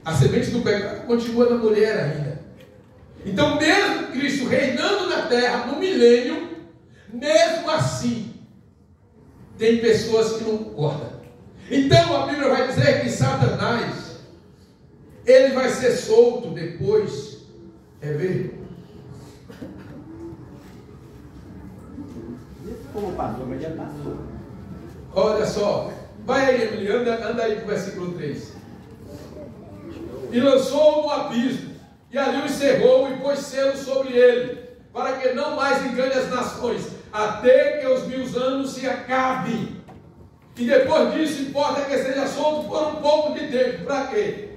A semente do pecado continua na mulher ainda. Então, mesmo Cristo reinando na terra, no milênio, mesmo assim, tem pessoas que não concordam. Então, a Bíblia vai dizer que Satanás, ele vai ser solto depois. É ver? Como passou, mas já passou. Olha só. Vai aí, Emily, anda aí para o versículo 3. E lançou-o no abismo, e ali o encerrou e pôs selo sobre ele, para que não mais engane as nações, até que os 1000 anos se acabem. E depois disso, importa que seja solto por um pouco de tempo. Para quê?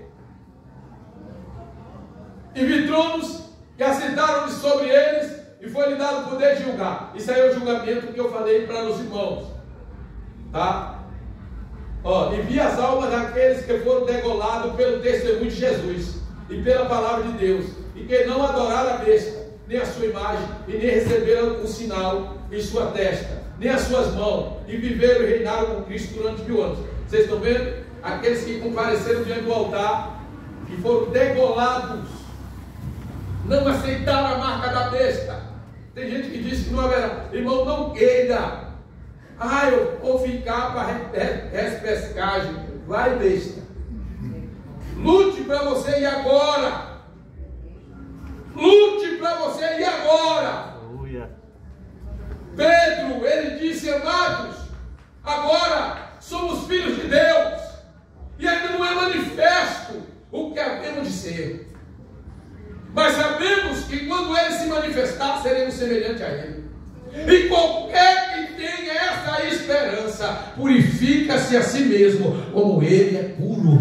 E vi tronos que assentaram sobre eles, e foi-lhe dado o poder de julgar. Isso aí é o julgamento que eu falei para os irmãos. Tá? Ó, e vi as almas daqueles que foram degolados pelo testemunho de Jesus e pela palavra de Deus, e que não adoraram a besta, nem a sua imagem, e nem receberam o sinal em sua testa, nem as suas mãos, e viveram e reinaram com Cristo durante 1000 anos. Vocês estão vendo? Aqueles que compareceram diante do altar e foram degolados, não aceitaram a marca da besta. Tem gente que diz que não é verdade. Irmão, não queira. Eu vou ficar para repescagem. Vai, besta. Lute para você ir agora. Lute para você ir agora. Pedro, ele disse: amados, agora somos filhos de Deus, e ainda não é manifesto o que havemos de ser. Mas sabemos que quando ele se manifestar, seremos semelhantes a ele. E qualquer que tenha essa esperança, purifica-se a si mesmo, como ele é puro.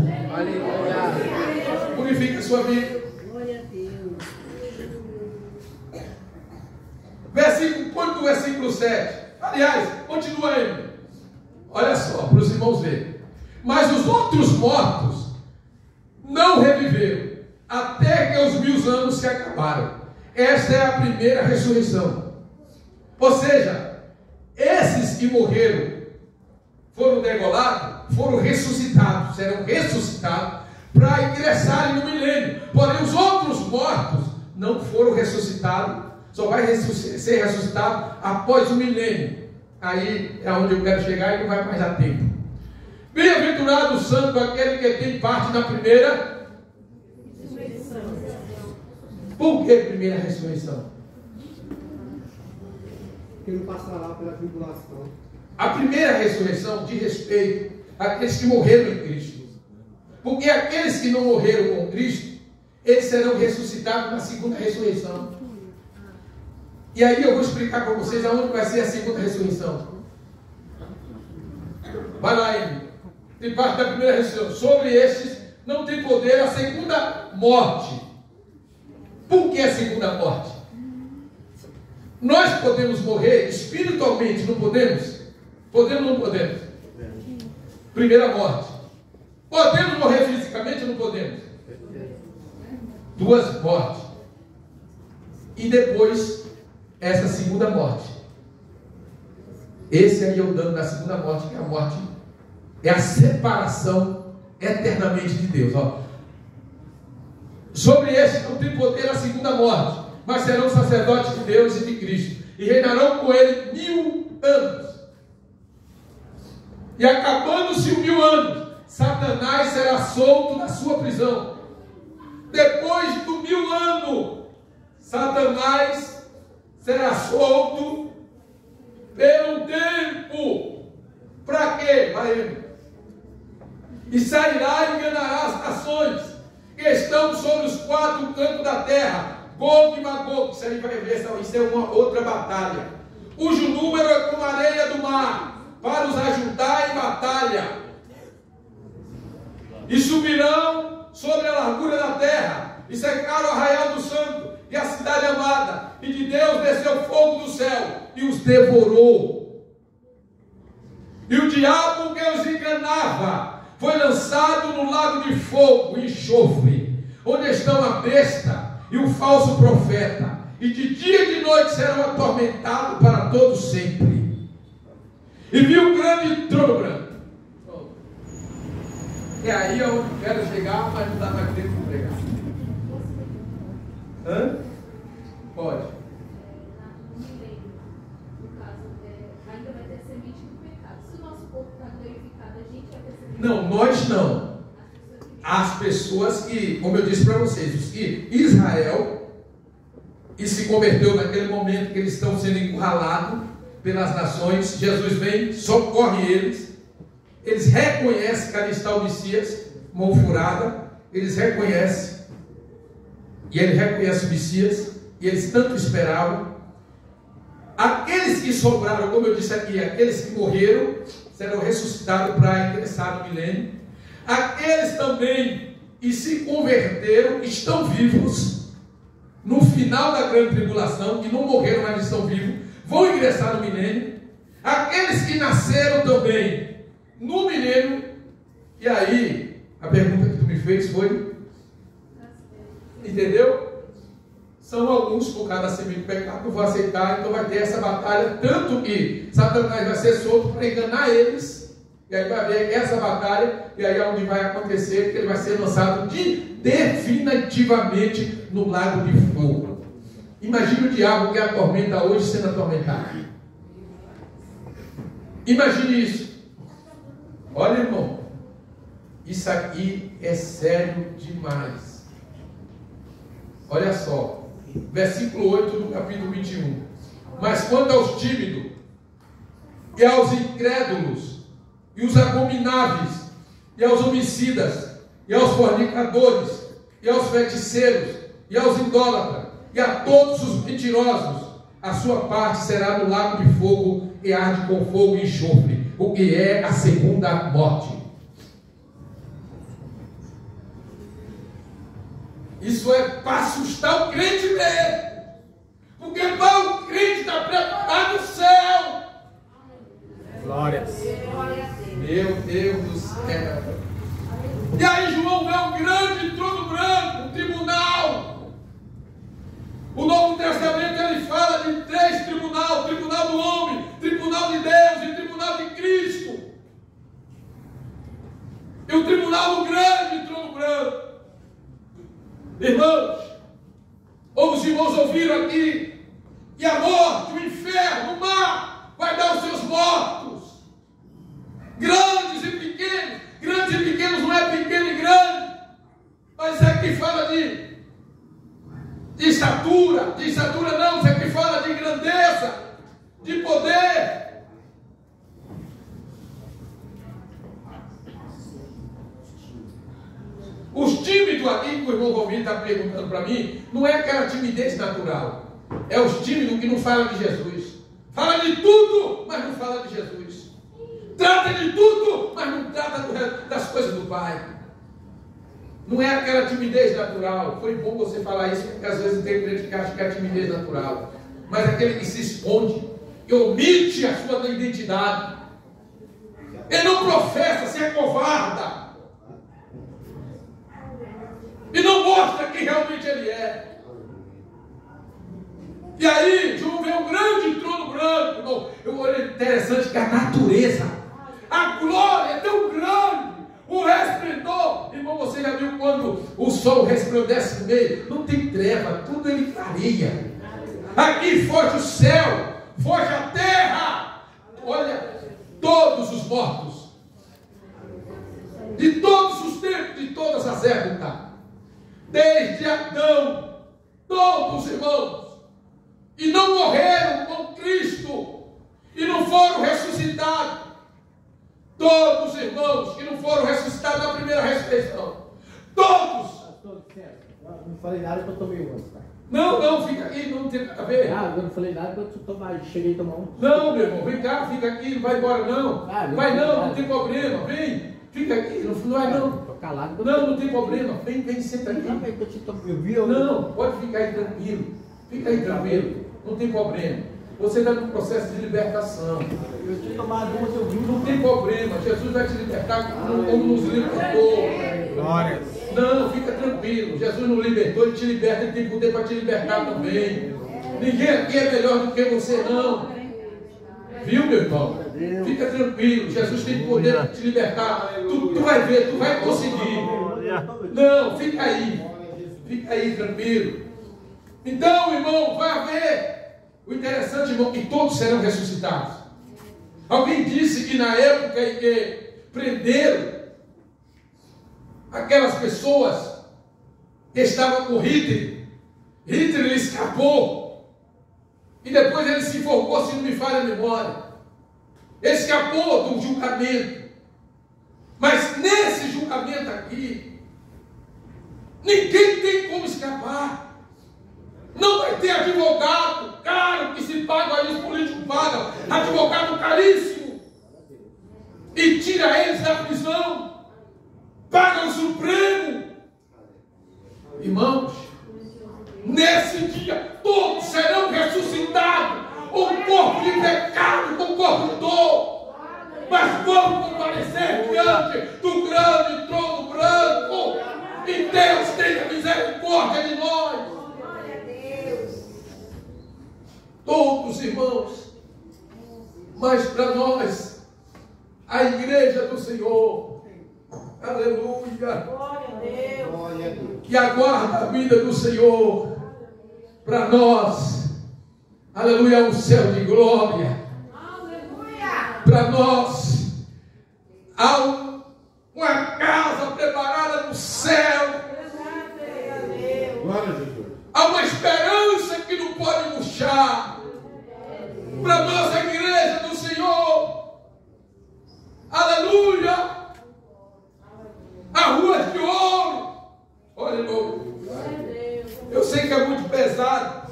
Purifica a sua vida. Glória a Deus. Quanto o versículo 7. Aliás, continua aí. Olha só, para os irmãos verem. Mas os outros mortos não reviveram, até que os 1000 anos se acabaram. Esta é a primeira ressurreição. Ou seja, esses que morreram, foram degolados, foram ressuscitados, serão ressuscitados para ingressarem no milênio. Porém, os outros mortos não foram ressuscitados, só vai ser ressuscitado após o milênio. Aí é onde eu quero chegar e não vai mais dar tempo. Bem-aventurado o santo, aquele que tem parte na primeira. Por que primeira ressurreição? Que não passará pela tribulação. A primeira ressurreição diz respeito àqueles que morreram em Cristo. Porque aqueles que não morreram com Cristo, eles serão ressuscitados na segunda ressurreição. E aí eu vou explicar para vocês aonde vai ser a segunda ressurreição. Vai lá, Emily. Tem parte da primeira ressurreição. Sobre estes não tem poder a segunda morte. Por que a segunda morte? Nós podemos morrer espiritualmente, não podemos? Podemos ou não podemos? Primeira morte. Podemos morrer fisicamente ou não podemos? Duas mortes. E depois, essa segunda morte. Esse aí é o dano da segunda morte, que é a morte, é a separação eternamente de Deus. Ó. Sobre este não tem poder a segunda morte, mas serão sacerdotes de Deus e de Cristo, e reinarão com ele 1000 anos. E acabando-se o 1000 anos, Satanás será solto da sua prisão. Depois do 1000 anos, Satanás será solto pelo tempo. Para quê? Para ele. E sairá e enganará as nações que estão sobre os 4 cantos da terra, Gog e Magog. Isso aí vai ver, isso é uma outra batalha, cujo número é como a areia do mar, para os ajudar em batalha. E subirão sobre a largura da terra, e cercaram o arraial do santo e a cidade amada, e de Deus desceu fogo do céu e os devorou. E o diabo que os enganava foi lançado no lago de fogo e enxofre, onde estão a besta e o falso profeta, e de dia e de noite serão atormentados para todo sempre. E viu um grande trono branco. É aí onde eu quero chegar, mas não dá mais tempo de pregar. Hã? Pode. Não, nós não. As pessoas que, como eu disse para vocês, os que Israel e se converteu naquele momento que eles estão sendo encurralados pelas nações, Jesus vem, socorre eles, eles reconhecem que ali está o Messias, mão furada, eles reconhecem, e ele reconhece o Messias, e eles tanto esperavam. Aqueles que sobraram, como eu disse aqui, aqueles que morreram, serão ressuscitados para ingressar no milênio. Aqueles também que se converteram, estão vivos, no final da grande tribulação, que não morreram, mas estão vivos, vão ingressar no milênio. Aqueles que nasceram também no milênio. E aí, a pergunta que tu me fez foi, entendeu? São alguns por causa da semente do pecado que vão aceitar, então vai ter essa batalha, tanto que Satanás vai ser solto para enganar eles, e aí vai haver essa batalha, e aí é onde vai acontecer que ele vai ser lançado definitivamente no lago de fogo. Imagine o diabo que atormenta hoje sendo atormentado. Imagine isso. Olha, irmão, isso aqui é sério demais. Olha só. Versículo 8 do capítulo 21. Mas quanto aos tímidos, e aos incrédulos, e os abomináveis, e aos homicidas, e aos fornicadores, e aos feiticeiros, e aos idólatras, e a todos os mentirosos, a sua parte será no lago de fogo, e arde com fogo e enxofre, o que é a segunda morte. Isso é para assustar o crente mesmo. Porque para o crente está preparado o céu. Glórias. Meu Deus do céu. E aí João vê um grande trono branco, um tribunal. O Novo Testamento ele fala de 3 tribunais: tribunal do homem, tribunal de Deus e tribunal de Cristo. E o tribunal do grande trono branco. Irmãos, os irmãos ouviram aqui, e a morte, o inferno, o mar, vai dar os seus mortos, grandes e pequenos. Grandes e pequenos não é pequeno e grande, mas é que fala de estatura não, isso aqui fala de grandeza, de poder. Os tímidos aqui que o irmão Romir está perguntando para mim, não é aquela timidez natural, é os tímidos que não falam de Jesus. Fala de tudo, mas não fala de Jesus. Trata de tudo, mas não trata das coisas do Pai. Não é aquela timidez natural. Foi bom você falar isso, porque às vezes tem crente que acha que é a timidez natural. Mas aquele que se esconde, que omite a sua identidade, Ele não professa, se acovarda. E não mostra quem realmente ele é. E aí, João vê um grande trono branco. Irmão, eu olhei interessante que a natureza, a glória é tão grande. O resplendor, irmão, você já viu quando o sol resplandece no meio? Não tem treva, tudo ele clareia. Aqui foge o céu, foge a terra. Olha, todos os mortos, de todos os tempos, de todas as épocas, desde Adão, todos os irmãos, e não morreram com Cristo, e não foram ressuscitados. Todos os irmãos que não foram ressuscitados na primeira ressurreição. Todos. Não falei nada que eu tomei um antes, tá? Não, fica aqui, não tem nada a ver. Eu não falei nada que eu cheguei a tomar um. Não, meu irmão, vem cá, fica aqui, não vai embora não. Vai não tem problema, vem. Fica aqui, não vai não. Tô calado. Não tem problema, vem, senta aqui. Não, pode ficar aí tranquilo. Fica aí tranquilo, não tem problema. Você está num processo de libertação. Eu tinha tomado uma, eu vi. Não tem problema, Jesus vai te libertar como nos libertou. Glória. Não, fica tranquilo. Jesus não libertou, ele te liberta, ele tem poder para te libertar também. Ninguém aqui é melhor do que você, não. Viu, meu irmão? Fica tranquilo, Jesus tem poder para te libertar. Tu vai ver, tu vai conseguir. Não, fica aí tranquilo. Então, irmão, vai haver. O interessante, irmão, que todos serão ressuscitados. Alguém disse que na época em que prenderam aquelas pessoas que estavam com Hitler ele escapou. E depois ele se enforcou, se não me falha a memória. Ele escapou do julgamento. Mas nesse julgamento aqui, ninguém tem como escapar. Não vai ter advogado caro que se paga, aí os políticos pagam, advogado caríssimo, e tira eles da prisão, paga o Supremo. Irmãos, nesse dia todos serão ressuscitados, um corpo de pecado com um corpo de dor, mas vamos comparecer diante do grande trono branco, e Deus tenha misericórdia de nós. Todos, irmãos, mas para nós, a igreja do Senhor, aleluia, Glória a Deus. que aguarda a vida do Senhor, para nós, aleluia, um céu de glória, para nós, há uma casa preparada no céu, Glória a Deus. há uma esperança que não pode murchar, para nossa igreja do Senhor, aleluia, a rua de ouro. Olha, irmão, eu sei que é muito pesado,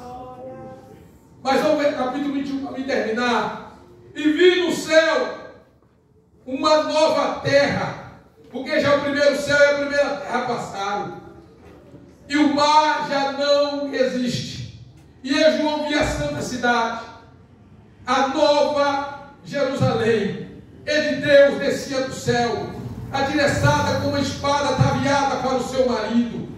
mas vamos ver o capítulo 21 para me terminar. E vi no céu uma nova terra, porque já o primeiro céu e a primeira terra passaram, e o mar já não existe. E eu, João, vi a santa cidade, a nova Jerusalém, e de Deus descia do céu, adereçada com uma espada ataviada para o seu marido.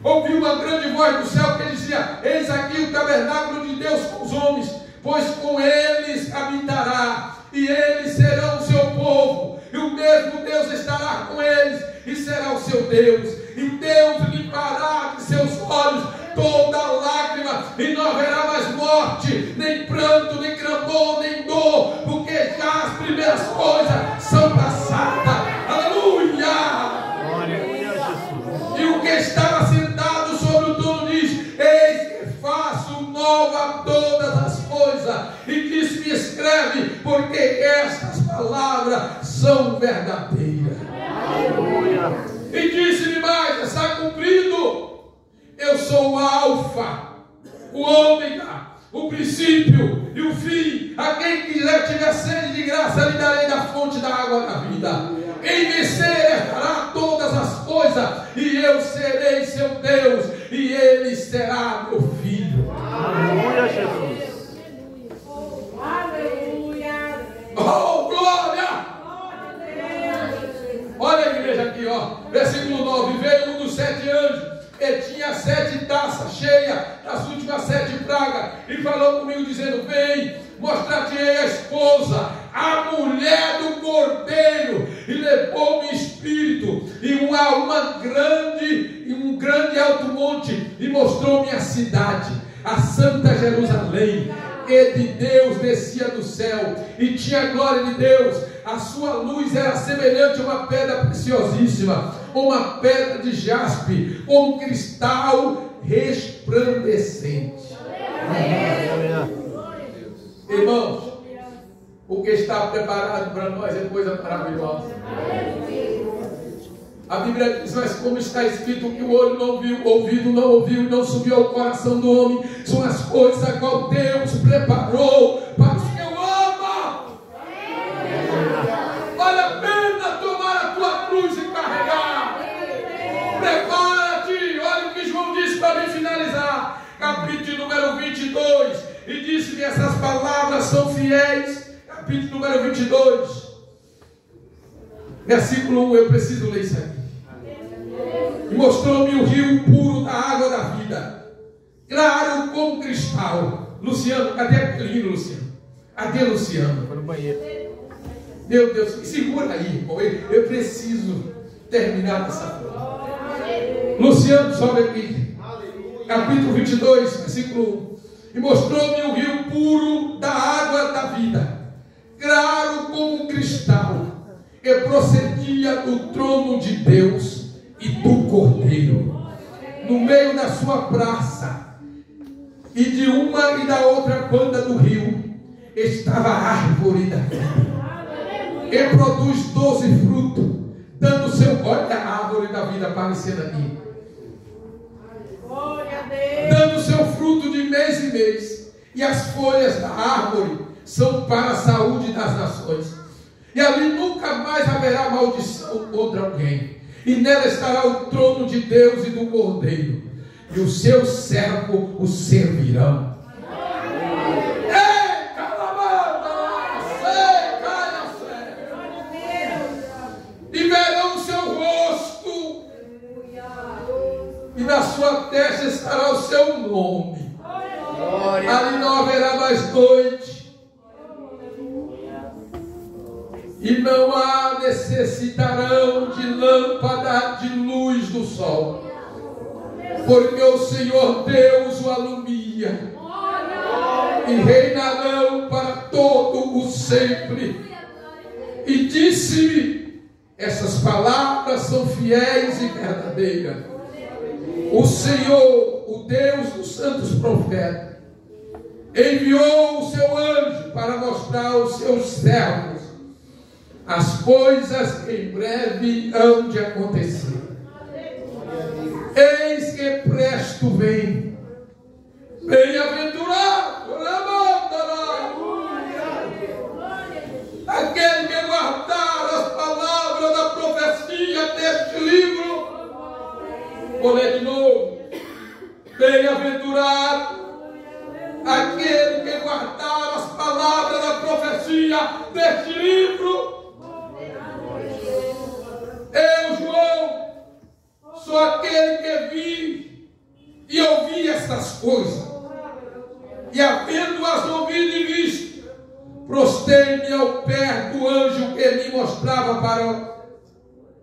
Ouvi uma grande voz do céu que dizia: eis aqui o tabernáculo de Deus com os homens, pois com eles habitará, e eles serão o seu povo, e o mesmo Deus estará com eles, e será o seu Deus, e Deus limpará de seus olhos toda lágrima, e não haverá mais morte, nem pranto, nem clamor, nem dor, porque já as primeiras coisas são passadas. Aleluia! E o que estava sentado sobre o trono diz: eis que faço nova todas as coisas, e disse-me: escreve, porque estas palavras são verdadeiras. Aleluia. E disse-me mais: está cumprido. Eu sou o Alfa, o Ômega, o princípio e o fim. A quem quiser tiver sede de graça, lhe darei da fonte da água da vida. Quem vencer herdará todas as coisas, e eu serei seu Deus, e ele será meu filho. Aleluia, Jesus. Oh, glória! igreja aqui, ó. Versículo 9. Veio um dos 7 anjos e tinha 7 taças cheias das últimas 7 pragas, e falou comigo dizendo: vem, mostrar-te-ei a esposa, a mulher do Cordeiro. E levou-me espírito e um grande alto monte, e mostrou-me a cidade, a santa Jerusalém, que de Deus descia do céu, e tinha a glória de Deus. A sua luz era semelhante a uma pedra preciosíssima, uma pedra de jaspe, com um cristal resplandecente. Irmãos, o que está preparado para nós é coisa maravilhosa. A Bíblia diz: mas como está escrito, que o olho não viu, o ouvido não ouviu, e não subiu ao coração do homem, são as coisas a qual Deus preparou para os que o amam. Vale a pena tomar a tua cruz e carregar. Prepara-te. Olha o que João disse para me finalizar, capítulo número 22, e disse-me: essas palavras são fiéis. Capítulo número 22, versículo 1, eu preciso ler isso aqui. E mostrou-me o rio puro da água da vida, claro como cristal. Luciano, cadê aquele hino, Luciano? Cadê Luciano? Foi no banheiro. Meu Deus, segura aí, irmão. Eu preciso terminar essa forma. Luciano, sobe aqui. Capítulo 22, versículo 1. E mostrou-me o rio puro da água da vida, claro como cristal, que procedia do trono de Deus e do Cordeiro. No meio da sua praça, e de uma e da outra banda do rio, estava a árvore da vida, que produz 12 frutos, dando seu... Olha a árvore da vida aparecendo aqui. Dando seu fruto de mês em mês, e as folhas da árvore são para a saúde das nações. E ali nunca mais haverá maldição contra alguém. E nela estará o trono de Deus e do Cordeiro, e os seus servos o servirão. Ei, calamanda, sei, cai e verão o seu rosto, e na sua testa estará o seu nome. Ali não haverá mais noite, e não há necessitarão de lâmpada de luz do sol, porque o Senhor Deus o alumia, e reinarão para todo o sempre. E disse-me: essas palavras são fiéis e verdadeiras. O Senhor, o Deus dos santos profetas, enviou o seu anjo para mostrar aos seus servos as coisas que em breve hão de acontecer. Eis que presto vem. Bem-aventurado aquele que guardar as palavras da profecia deste livro. Vou ler de novo. Bem-aventurado aquele que guardar as palavras da profecia deste livro. Eu, João, sou aquele que vi e ouvi estas coisas, e havendo-as ouvido e visto, prostei-me ao pé do anjo que me mostrava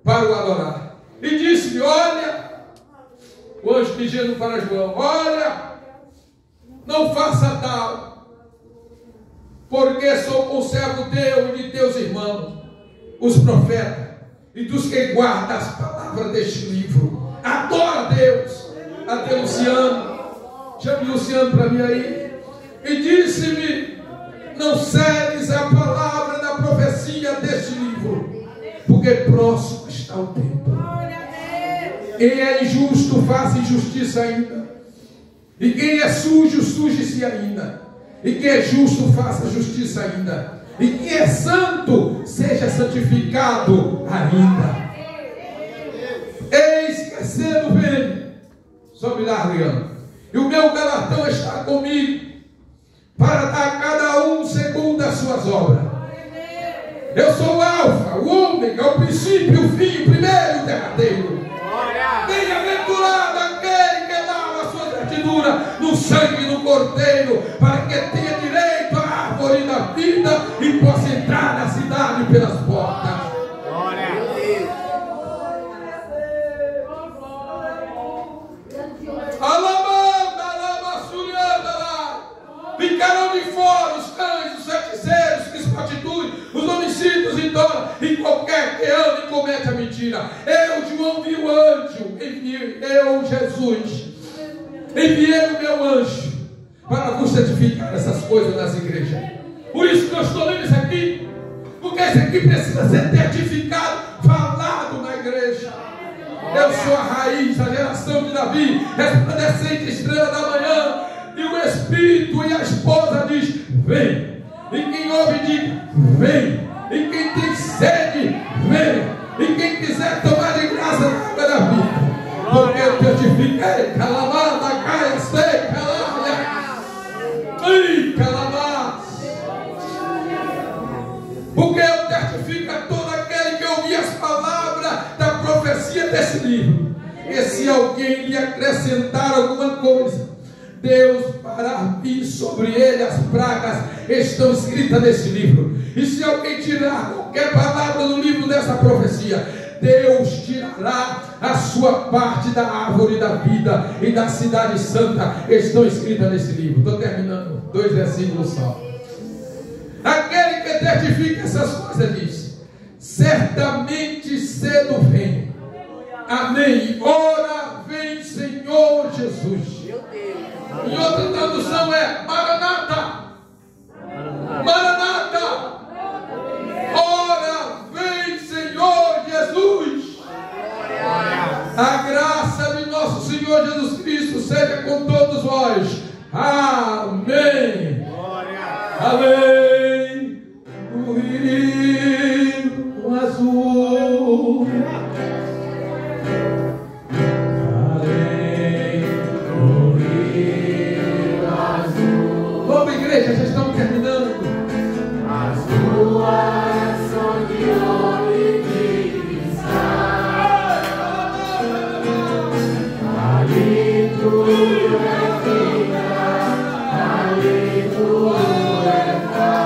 para o adorar. E disse-me: olha, o anjo dizendo para João: olha, não faça tal, porque sou conservo teu e de teus irmãos, os profetas, e dos que guardam as palavras deste livro. Adora a Deus. Até Luciano, chame Luciano para mim aí. E disse-me: não celes a palavra da profecia deste livro, porque próximo está o tempo. Quem é injusto, faça injustiça ainda, e quem é sujo, suje-se ainda, e quem é justo, faça justiça ainda, e quem é santo, seja santificado ainda. Eis que cedo vem, sobe lá, Adriano, e o meu galardão está comigo, para dar a cada um segundo as suas obras. Eu sou o Alfa, o Ômega, o princípio, o fim, o primeiro e o derradeiro. Bem-aventurado aquele que lava a sua vestidura no sangue do Cordeiro, para que tenha direito à árvore da vida e possa entrar na cidade pelas portas. Ficarão de fora os cães, os feiticeiros que se prostituem, os homicídios e idólatras, e qualquer que ande e comete a mentira. Eu, João, vi o anjo, eu, Jesus, enviei o meu anjo para vos certificar essas coisas nas igrejas. Por isso que eu estou lendo isso aqui, porque isso aqui precisa ser certificado, falado na igreja. Eu sou a raiz, a geração de Davi, resplandecente estrela da manhã. E o Espírito e a esposa diz: vem. E quem ouve diz: vem. E quem tem sede, vem. E quem quiser tomar de graça da água da vida, porque eu testifiquei, calamada, caia, sei, calamaia, ei, calamada. Porque eu testifico a todo aquele que ouvir as palavras da profecia desse livro. E se alguém lhe acrescentar alguma coisa, Deus fará vir sobre ele as pragas estão escritas nesse livro. E se alguém tirar qualquer palavra do livro dessa profecia, Deus tirará a sua parte da árvore da vida e da cidade santa. Estão escritas nesse livro. Estou terminando, 2 versículos só. Aquele que testifica essas coisas diz: certamente cedo vem. Amém. Ora vem, Senhor Jesus. Em outra tradução é Maranata. Maranata. Ora vem, Senhor Jesus. A graça de nosso Senhor Jesus Cristo seja com todos vós. Amém. Amém. O rio azul. Já estamos terminando. As ruas onde houve divisão, ali tu é vida, ali tu é paz.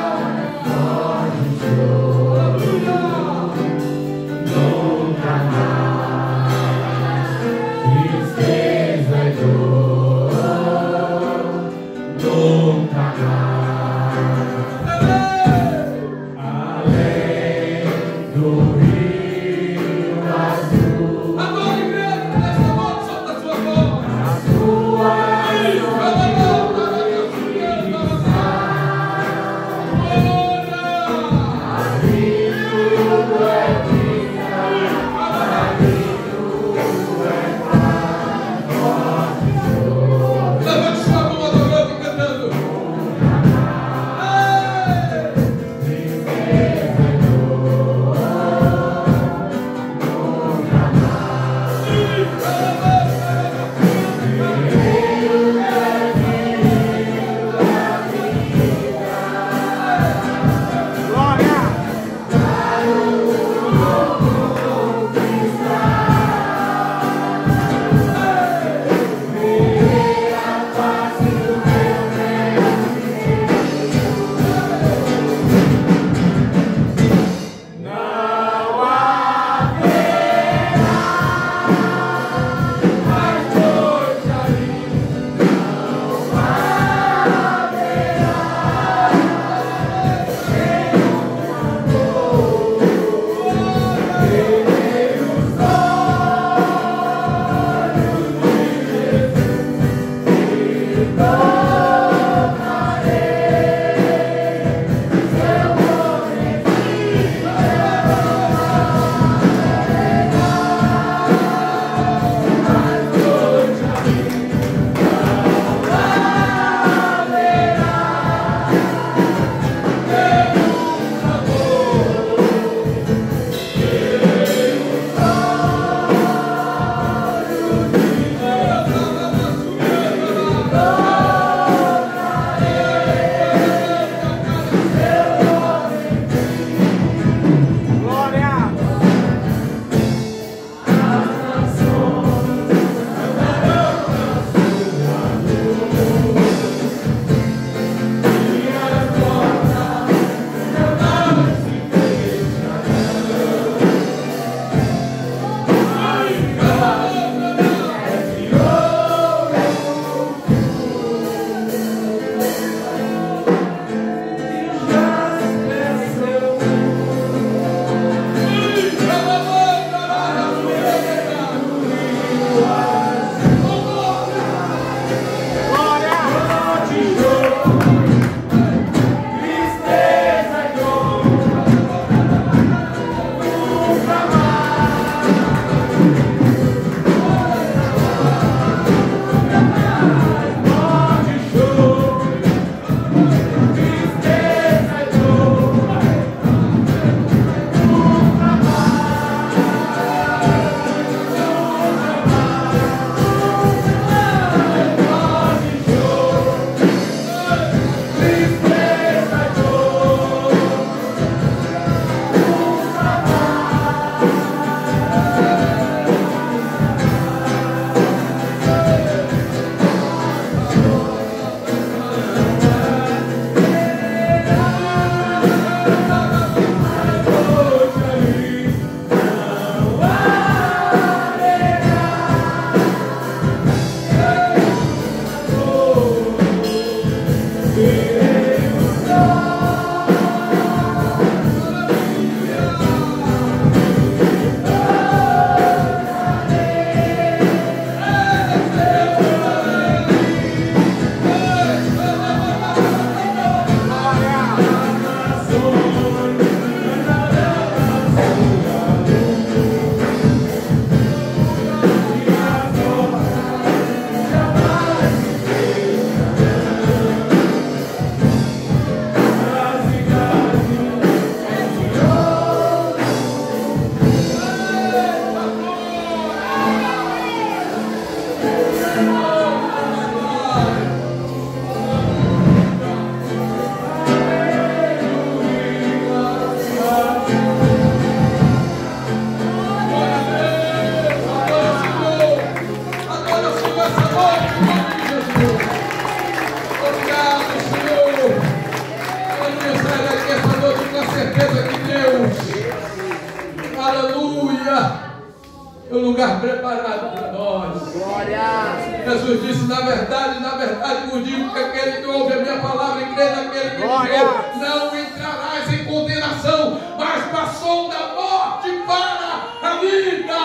Jesus disse: na verdade vos digo que aquele que ouve a minha palavra e crê naquele que me enviou, não entrarás em condenação, mas passou da morte para a vida.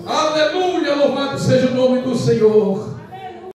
Aleluia, louvado seja o nome do Senhor.